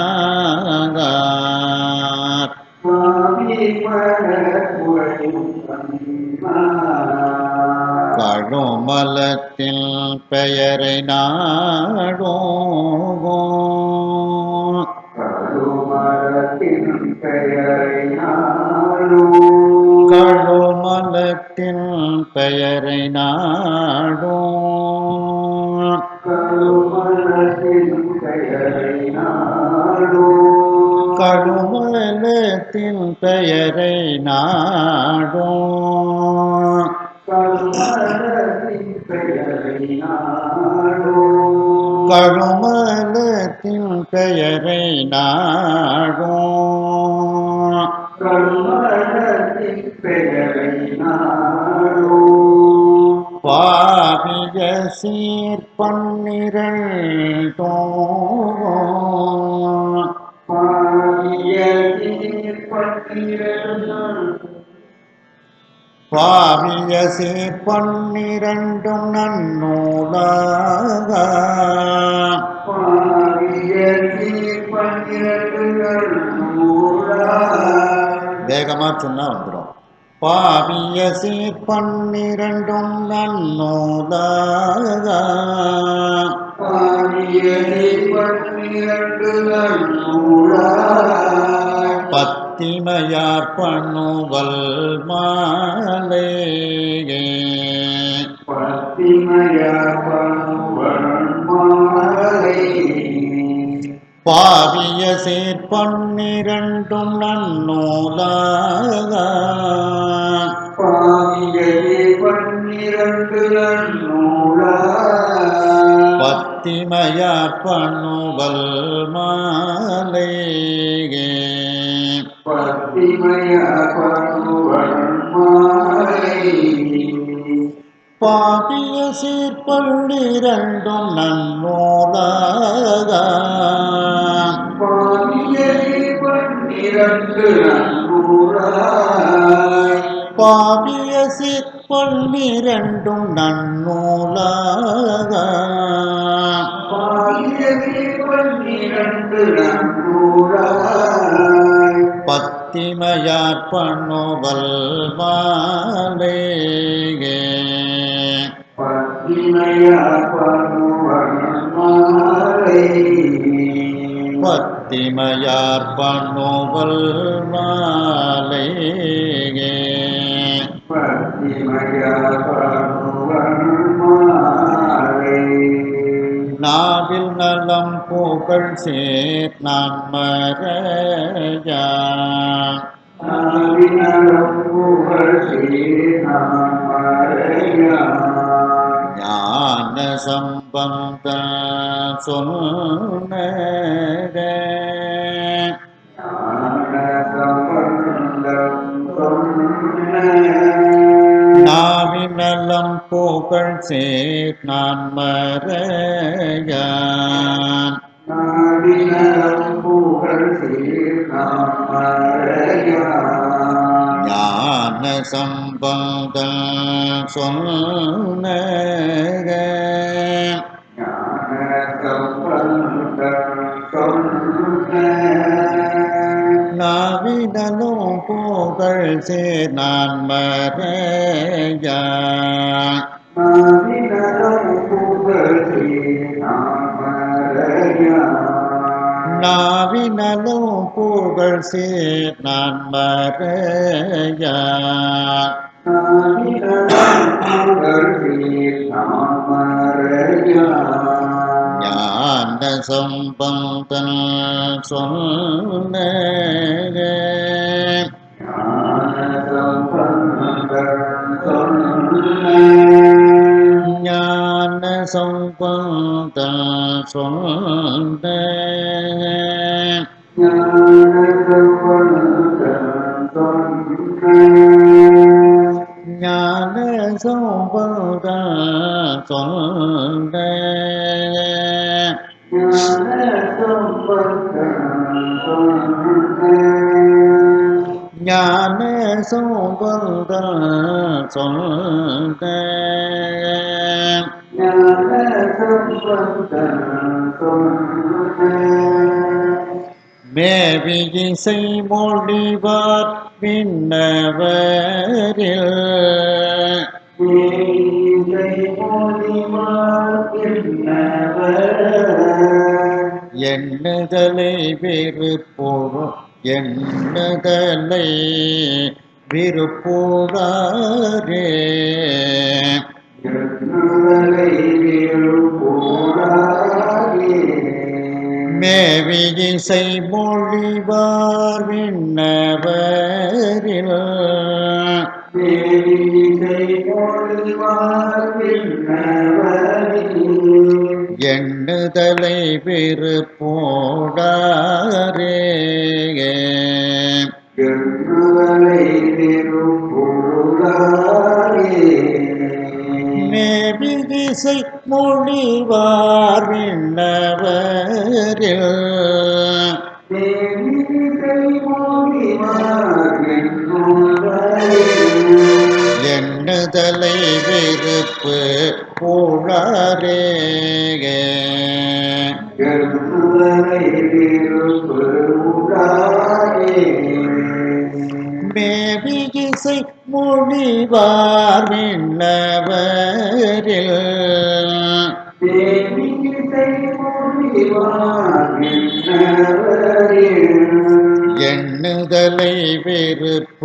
காவி மலர் புரையும் கண்ணா கழுமலத்தின் பெயரை நாடும் கருமளத்தின் பெயரை நாடும் கழுமலத்தின் பெயரை நாடும் கருமளத்தின் பெயரை நாடும் கழுமலத்தின் பெயரை நாடும் கருமளத்தின் பெயரை நாடும் கழுமலத்தின் பெயரை நாடும் கருமளத்தின் பெயரை நாடும் பாவிய சீர் பன்னிரண்டோம் பாவியதீர் பன்னிரண்டும் பாவிய சீர் பன்னிரண்டும் நன்னூலாக பாவியதீர் பன்னிரண்டுகள் நூலா வேகமா சொன்னா வந்துடும். பாவிய சீர் பன்னிரண்டும் நன்னூலாக பாவியதீர் பன்னிரண்டுகள் நூலா பத்திமையார் பண்ணுவல் மாலையே பாவிய சீர்பன்னிரண்டும் நன்னூலாக பாவியதே பன்னிரண்டு நன்னூலாய் பத்திமையார் பண்ணுவல் மாலையே பத்திமய பருவன் மாலை பாவிய சீர்பன்னிரண்டும் நன்னூலாக பாவியதே பன்னிரண்டு நன்னூலாய் பாவிய சீர்பன்னிரண்டும் நன்னூலாக பாவியதே பன்னிரண்டு நன்னூலாய் பத்திமையார் பண்ணுவல் மாலையே பத்திமய பருவன் மாலை பத்திமையார் பண்ணுவல் மாலையே பத்திமய பருவன் மாலை நாவில் நலம் புகழ் சேர் நான் மறையான் நாவினரும் புகழ் செய்தான் மறையான் ஞான சம்பந்த சொன்ன ஞான சம்பந்தம் சொன்ன நாவினலம் புகழ் சேர் நான் மறையான் நாவினரும் புகழ் செய்தான் மறையான் ஞான சம்பந்த சொன்ன ஞான சம்பந்தம் சொன்ன நாவினலும் புகழ் சேர் நான் மறையான் நாவினரும் புகழ் செய்தான் மறையான் நாவினலும் புகழ் சேர் நான் மறையான் நாவினரும் புகழ் செய்தான் மறையான் ஞான சம்பந்தன் சொன்ன ஞான சம்பந்தம் சொன்ன ஞான சம்பந்தன் சொன்ன ஞான சம்பந்தம் சொன்ன ஞான சம்பந்தன் சொன்ன ஞான சம்பந்தம் சொன்ன ஞான சம்பந்தன் சொன்ன ஞான சம்பந்தம் சொன்ன மேவியிசை மொழிவார் விண்ணவரில் மேலை மொழிவார் என்னவர் எண்ணுதலை விருப்போர் எண்ணுதலை விருப்போராரே எண்ணுதலை விருப்போராரே மேவியிசை மொழிவார் விண்ணவரில் மேலிசை மொழிவார் என்னவரில் எண்ணுதலை விருப்போடாரே எண்ணுதலை விருப்போராரே மேவிதிசை மொழிவார் விண்ணவரில் மேலிசை மொழிவார் என்னவரில் எண்ணுதலை விருப்பு போழாரே எண்ணுதலை விருப்போராரே மேவிதிசை மொழிவார் விண்ணவரில் மேலிசை மொழிவார் என்னவரில் எண்ணுதலை விருப்போழாரே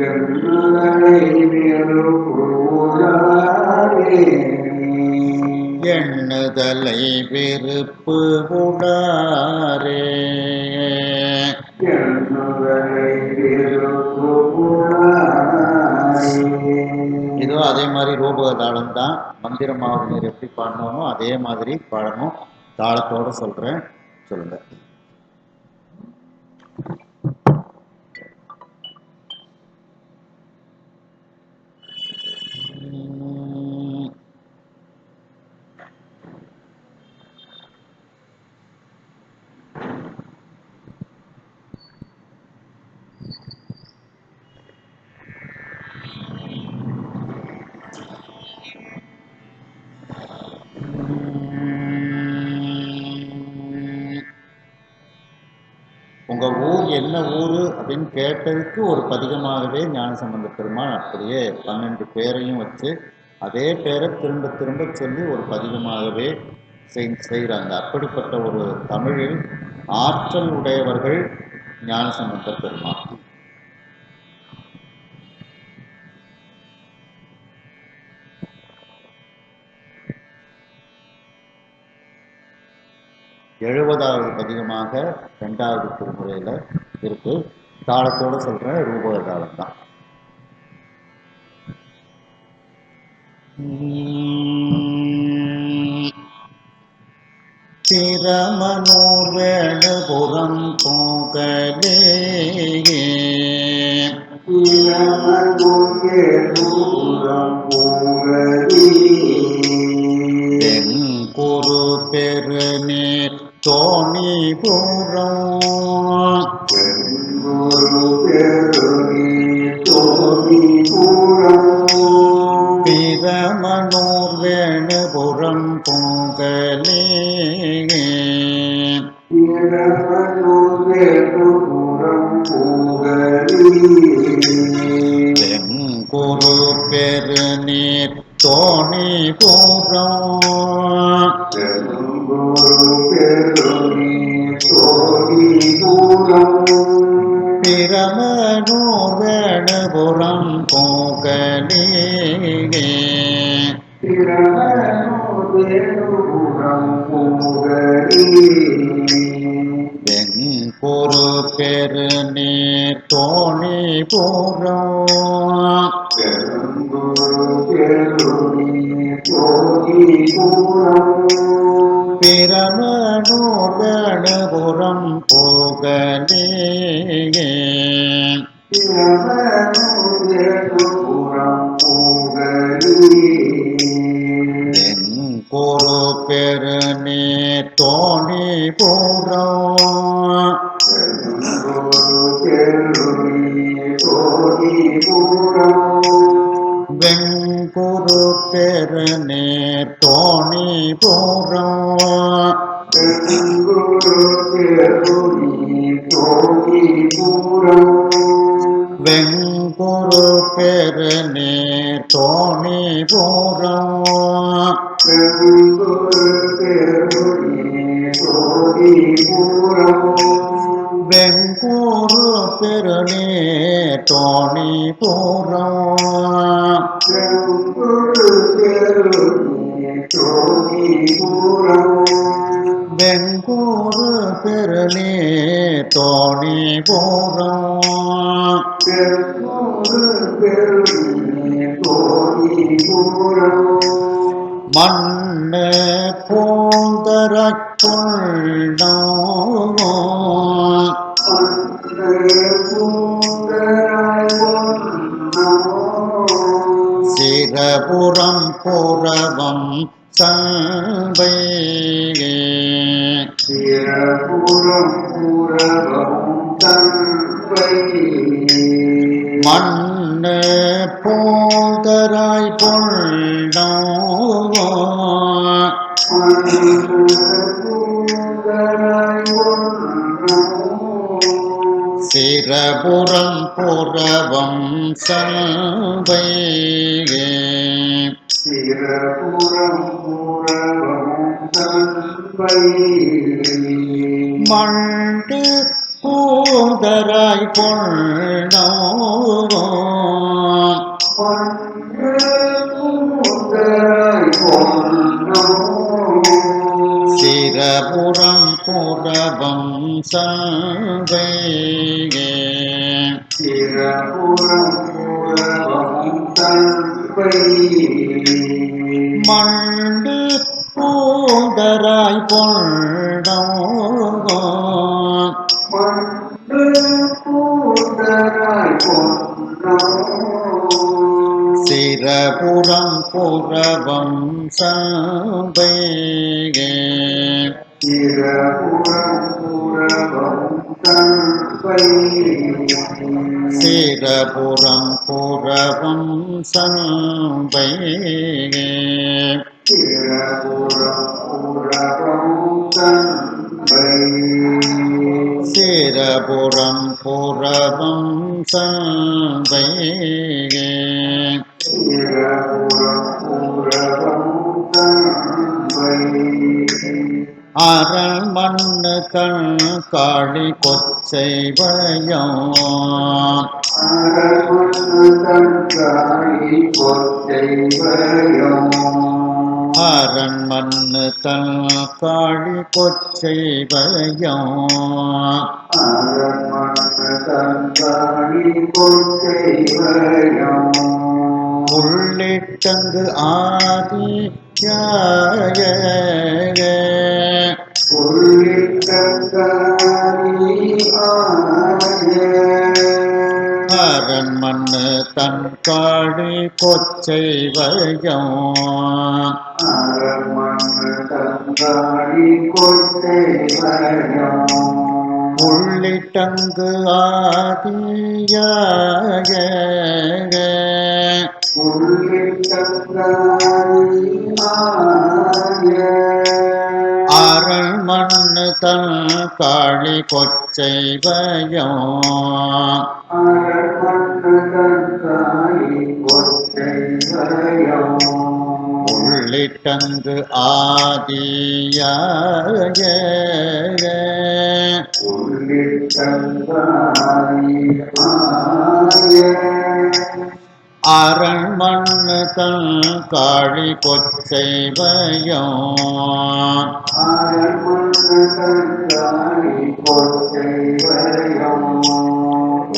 எண்ணுதலை விருப்போராரே எண்ணுதலை விருப்பு உடாரே. இதோ அதே மாதிரி ரூபக தாளம் தான். மந்திரமாவது நீர் எப்படி பாடணுமோ அதே மாதிரி பாடணும். தாளத்தோட சொல்றேன், சொல்லுங்க. உங்க ஊர் என்ன ஊரு அப்படின்னு கேட்டதுக்கு ஒரு பதிகமாகவே ஞானசம்பந்த பெருமாள் அப்படியே 12 பேரையும் வச்சு அதே பேரை திரும்ப திரும்ப சொல்லி ஒரு பதிகமாகவே செய்கிறாங்க. அப்படிப்பட்ட ஒரு தமிழில் ஆற்றல் உடையவர்கள் ஞானசம்பந்த பெருமாள். எழுபதாவது பதிகமாக 2வது திருமுறையில இருக்கு. தாளத்தோட சொல்றேன், ரூபக தாளம் தான். திறமனூர் வேணுபுறம் போகலே தென்குரு பெருநீர் தோணிபுரம் பிரமனூர் வேணுபுரம் போகலே தென்குரு பெருநீர் தோணிபுரம் பிரமனூர் வேணுபுரம் போகலே தென்குரு பெருநீர் தோணிபுரம் பிரமனூர் வேணுபுரம் போகலே தென்குரு பெருநீர் தோணிபுரம் வெங்குரு பெருநீர் தோணிபுரம் வெங்குரு பெருநீர் தோணிபுரம் வெங்குரு பெருநீர் தோணிபுரம் வெங்குரு பெருநீர் தோணிபுரம் மண்ணு பூந்தரக்குள்ளோ சிரபுரம் புறவம் சம்பை மண்ணு பூந்தராய் பொள்ளோ சிரபுரம் புறவம் சம்பை மண்டு பூந்தராய் பொள்ளோ சிரபுரம் புறவம் சங்கை சிரபுரம் புறவம் தன்பை மண்டு பூந்தராய் பொன்னோ மன்று பூதராய் பொன்னோ சிரபுரம் புறவம் சம்பை சிரபுரம் புறவம் தன்பை சிரபுரம் புறவம் சம்பை சிரபுரம் புறவம் தன்பை சிரபுரம் புறவம் சம்பை சிரபுரம் புறவம் தன்பை அரண்மண்ணு கண் காளி கொச்சைவயம் அரமணு தன்காய் கொச்சைவயம் அரண்மண்ணு கண் காளி கொச்சைவயம் அரமணு தன்காய் கொச்சைவயம் உள்ளிட்டங்கு ஆதியாய அரண்மண்ணு தன் காளி கொச்சைவயம் உள்ளிட்டங்கு ஆதியாய அரண்மண்ணு தன் காளி கொச்சைவயம்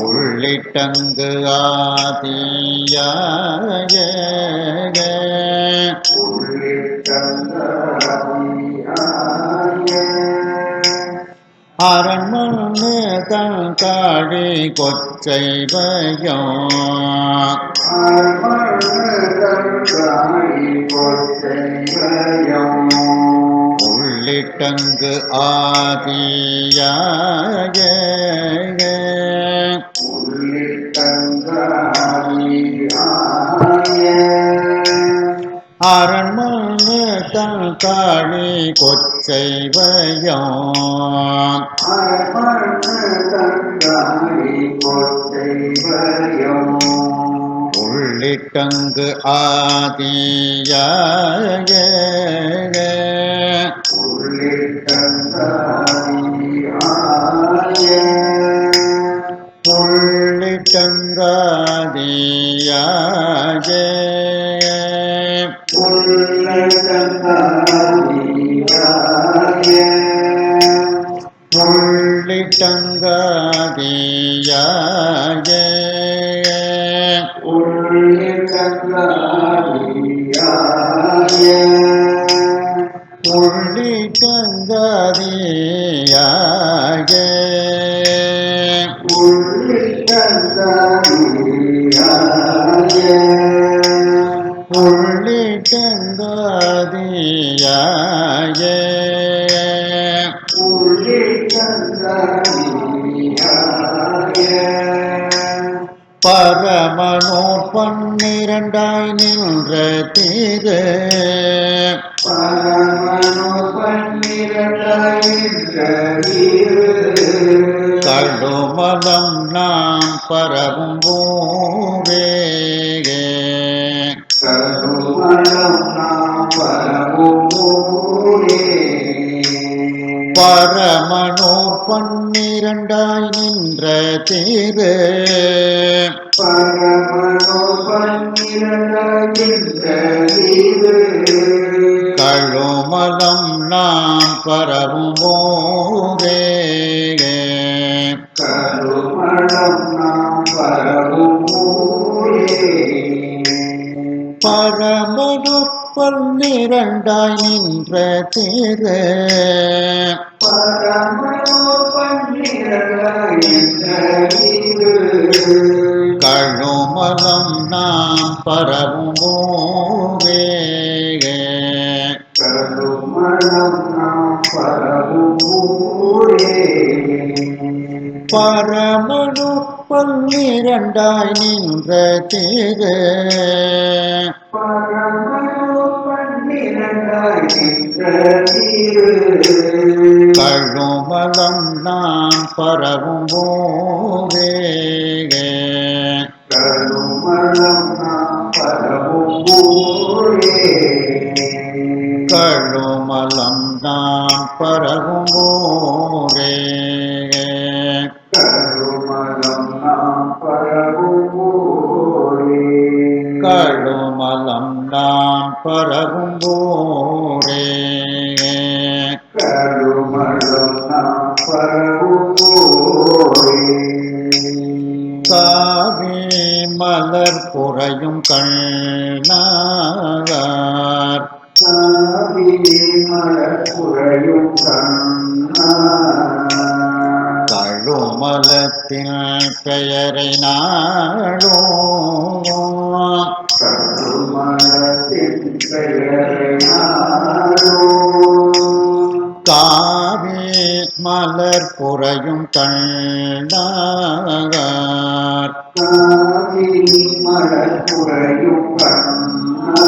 உள்ளிட்டங்கு ஆதியாய அரண்மண்ணு தன் காளி கொச்சைவயம் உள்ளிட்டங்கு ஆதியாய அரண்மண்ணு தன் காளி கொச்சைவயம் உள்ளிட்டங்கு ஆதியாய அரண்மண்ணு தன் காளி கொச்சைவயம் உள்ளிட்டங்கு ஆதியாய உள்ளிட்டங்காதியாய உள்ளிட்டங்காதியாய உள்ளிட்டங்காதியாய உள்ளிட்டங்காதியாய பரமனோர் பன்னிரண்டாய் நின்ற திரு கடுமலம் நாம் பரவும் போரே பரமனோர் பன்னிரண்டாய் நின்ற திரு கடுமலம் கழுமலம் நாம் பரவும் போதே கருமணம் நாம் பரவும் ஊரே பரமனுப்பல் நிரண்டாய் நின்ற திரு பரமனோ பன்னிரண்டாய் என்ற இரு கழுமலம் நாம் பரவும் போதே கருமணம் நாம் பரவும் ஊரே பரமனுப்பல் நிரண்டாய் நின்ற திரு பரமனோ பன்னிரண்டாய் என்ற இரு கழுமலம் நாம் பரவும் போதே கருமணம் நாம் பரவும் ஊரே கழுமலம் நாம் பரவும் போதே கருமணம் நாம் பரவும் ஊரே கழுமலம் நாம் பரவும் போதே கருமணம் நாம் பரவும் ஊரே காவி மலர் புரையும் கண்ணார் சாவி மலக்குறையும் கண்ணா கழுமலத்தின் பெயரை நாடோ கருமணத்தின் பெயரை நாடோ காவி மலர் புரையும் கண்ணார் சாவி மலக்குறையும் கண்ணா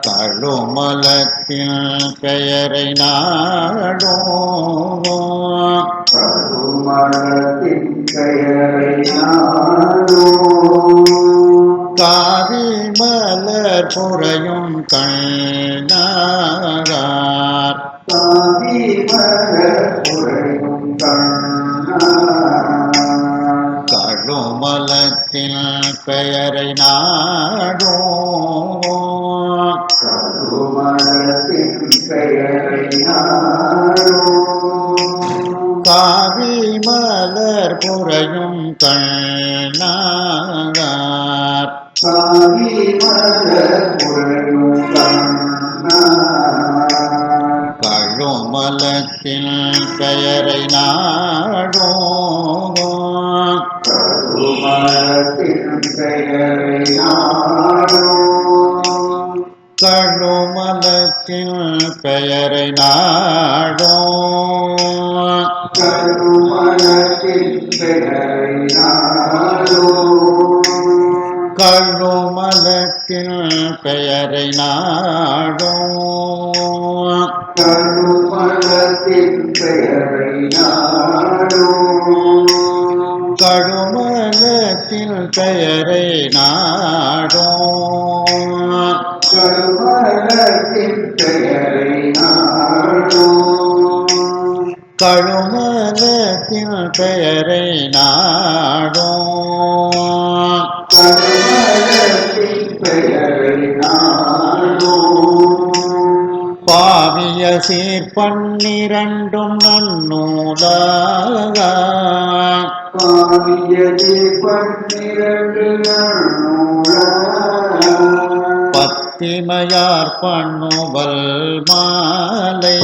கழுமலத்தின் பெயரை நாடோ கருமணத்தின் பெயரை நாடோ காவி மலர் புரையும் கண்ணார் சாவி மலக்குறையும் கண்ணா கழுமலத்தின் பெயரை நாடோ கருமணத்தின் பெயரை நாடோ காவி மலர் புரையும் கண்ணார் சாவி மலக்குறையும் கண்ணா கழுமலத்தின் பெயரை நாடோ கருமணத்தின் பெயரை நாடோ கழுமலத்தின் பெயரை நாடோ கருமணத்தின் பெயரை நாடோ கழுமலத்தின் பெயரை நாடோ கருமணத்தின் பெயரை நாடோ கழுமலத்தின் பெயரை நாடோ கருமணத்தின் பெயரை நாடோ கழுமலத்தின் பெயரை நாடோ கருமணத்தின் பெயரை நாடோ பாவிய சீர் பன்னிரண்டும் நன்னூலாக பாவியதே பன்னிரண்டு நன்னூலா பத்திமையார் பண்ணுவல் மாலை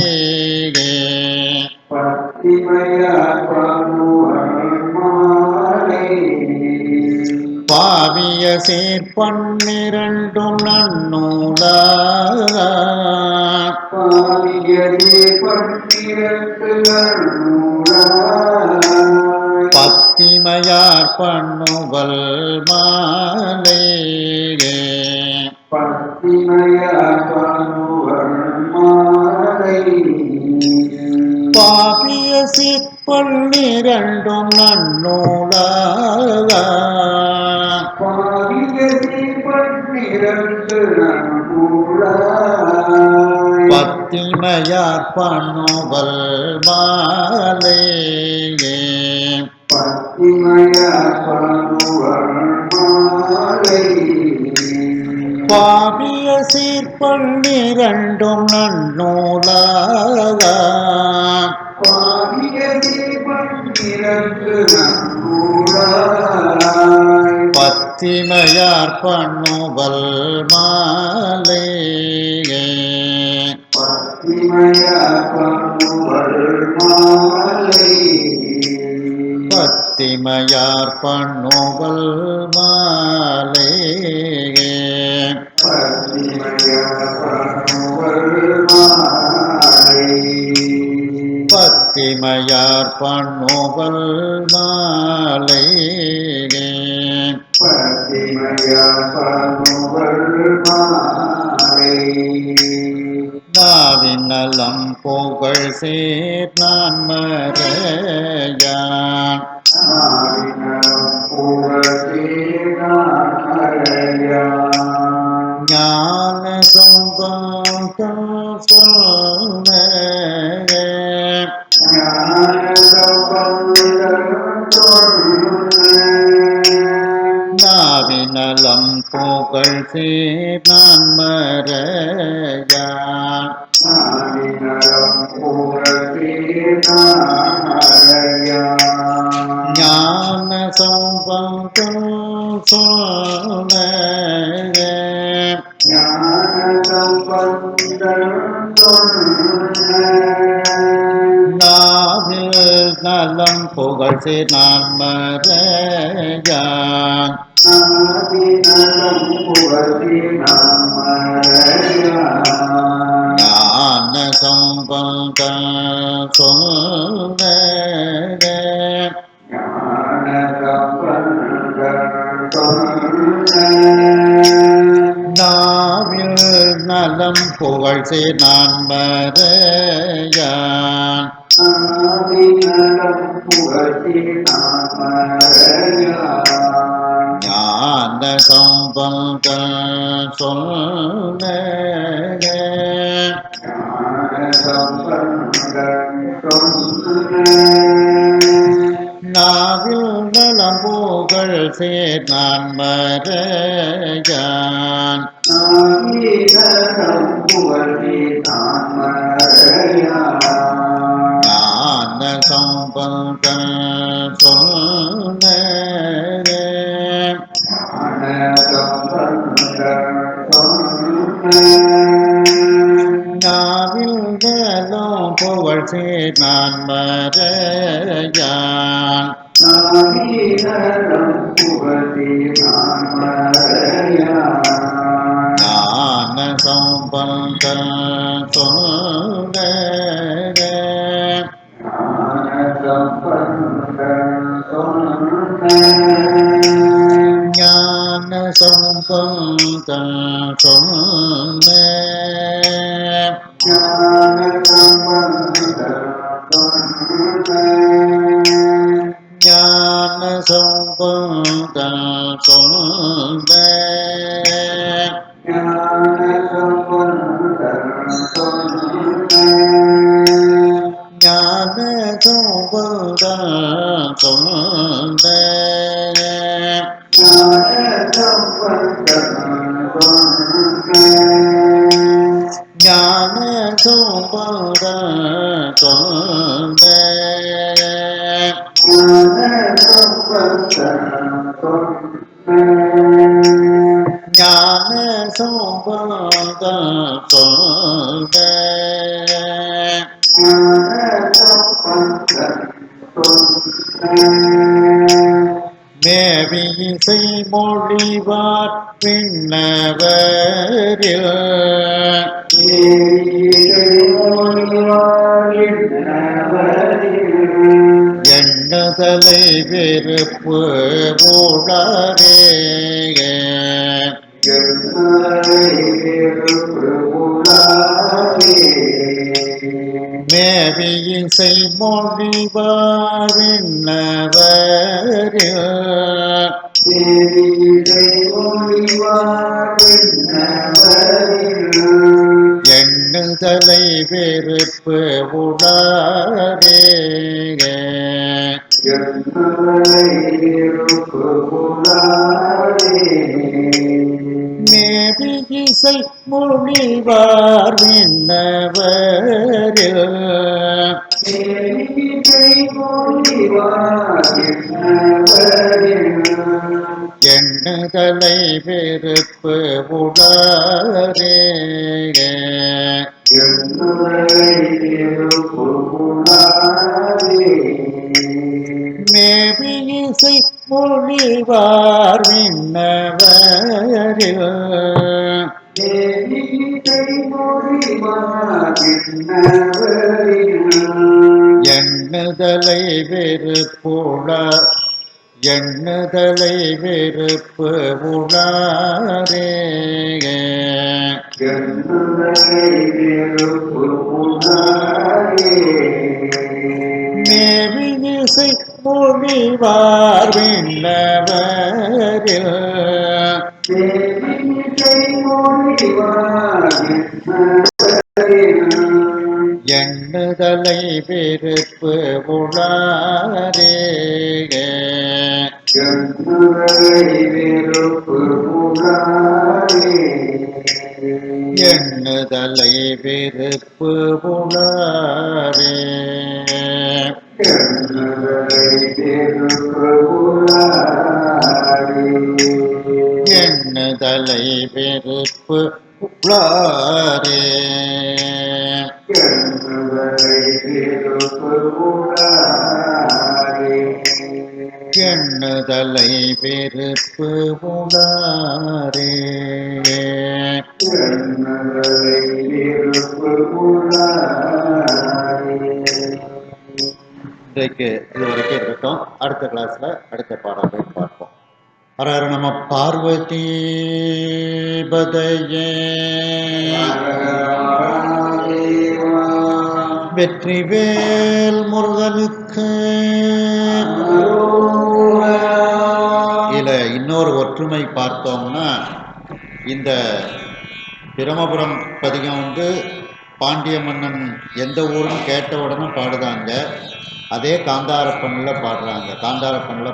பத்திமையார் பண்ணுவல் மாலை பாவிய சீர் பன்னிரண்டும் நன்னூலாக பாவியதே பன்னிரண்டு நன்னூலா பத்திமையார் பண்ணுவல் மாலை பத்திமையார் பண்ணுவல் மாலை பாவிய சீர் பன்னிரண்டும் நன்னூலாக பாவியதே பன்னிரண்டு நன்னூலா பத்திமையார் பண்ணுவல் மாலை சீர்பன்னிரண்டும் நன்னூலாக பாவிய தீபன்னிரண்டு நன்னூலாய் பத்திமையார் பண்ணுவல் மாலை பத்திமையார் பண்ணுவல் மாலை பத்திமையார் பண்ணுவல் மாலை பத்திமையார் பண்ணுவல் மாலை பத்திமையார் பண்ணுவல் மாலை பத்திமையார் பண்ணுவல் மாலை நாவின் நலம் புகழ் சேர் நான் மறையான் நாவினம் புகழ்ந்தேனான் அறையான் ஞான சம்பந்தம் சொன்ன ஞான சம்பந்தம் சொன்ன நாவினலம் புகழ் சேர் நான் மறையான் நாவினம் புகழ்ந்தேனான் அறையான் ஞான சம்பந்தம் சொன்ன ஞான சம்பந்தம் சொன்ன நாவில் நலம் புகழ் சேர் நான் மறையான் நாவினம் புகழ்ந்தேனான் அறையான் ஞான சம்பந்தம் சொன்ன ஞான சம்பந்தம் சொன்ன நாவில் நலம் புகழ் சேர் நான் மறையான் நாவினம் புகழ்ந்தேனான் அறையான் ஞான சம்பந்தம் சொன்ன ஞான சம்பந்தம் சொன்ன நாவில் நலம் புகழ் சேர் நான் மறையான் நாவினம் புகழ்ந்தேனான் அறையான் ஞான சம்பந்தம் சொன்ன ஞான சம்பந்தம் சொன்ன நாவில் நலம் புகழ் சேர் நான் மறையான் நாவினம் புகழ்ந்தேனான் அறையான் ஞான சம்பந்தம் சொன்ன ஞான சம்பந்தம் சொன்ன ஞான சம்பந்தம் சொன்ன ஞான சம்பந்தம் சொன்ன ஞான சம்பந்தம் சொன்ன ஞான சம்பந்தம் சொன்ன ஞான சம்பந்தம் சொன்ன ஞான சம்பந்தம் சொன்ன ஞான சம்பந்தம் சொன்ன ஞான சம்பந்தம் சொன்ன ஞான சம்பந்தம் சொன்ன ஞான சம்பந்தம் சொன்ன மேவி இசை மொழிவார் பின்னவரில் எண்ணுதலை வெறுப்பு ஊழாரே மேவி இசை மொழிவார் பின்னவரில் எண்ணுதலை வெறுப்பு உடாரே மேவி இசை மொழிவார் விண்ணவரில் எண்ணுதலை வெறுப்பு உடாரே மேவி இசை மொழிவார் விண்ணவரில் எண்ணுதலை வெறுப்புள எண்ணுதலை வெறுப்பு உணரே மேவி இசை மொழிவார் விண்ணவரில் எண்ணுதலை வெறுப்பு உணரே எண்ணுதலை வெறுப்பு உணரே எண்ணுதலை வெறுப்பு உணரே எண்ணுதலை வெறுப்பு உணரே இன்றைக்கு இது வரைக்கும் இருக்கட்டும். அடுத்த கிளாஸ்ல அடுத்த பாடத்தை பார்ப்போம். ஹர ஹர நம பார்வதி பதையே வெற்றிவேல் முருகனுக்கு. இதுல இன்னொரு ஒற்றுமை பார்த்தோம்னா, இந்த பிரமபுரம் பதிகம் வந்து பாண்டிய மன்னன் எந்த ஊரும் கேட்ட உடனே பாடுதாங்க. அதே காந்தாரப்பண்ணில்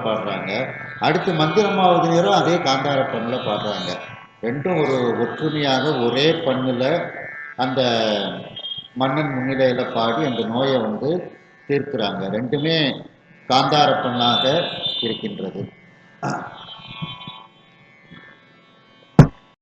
பாடுறாங்க. அடுத்து மந்திரமாவது நேரம் அதே காந்தாரப்பண்ணில் பாடுறாங்க. ரெண்டும் ஒரு ஒற்றுமையாக ஒரே பண்ணில் அந்த மன்னன் முன்னிலையில் பாடி அந்த நோயை வந்து தீர்க்கிறாங்க. ரெண்டுமே காந்தாரப்பண்ணாக இருக்கின்றது.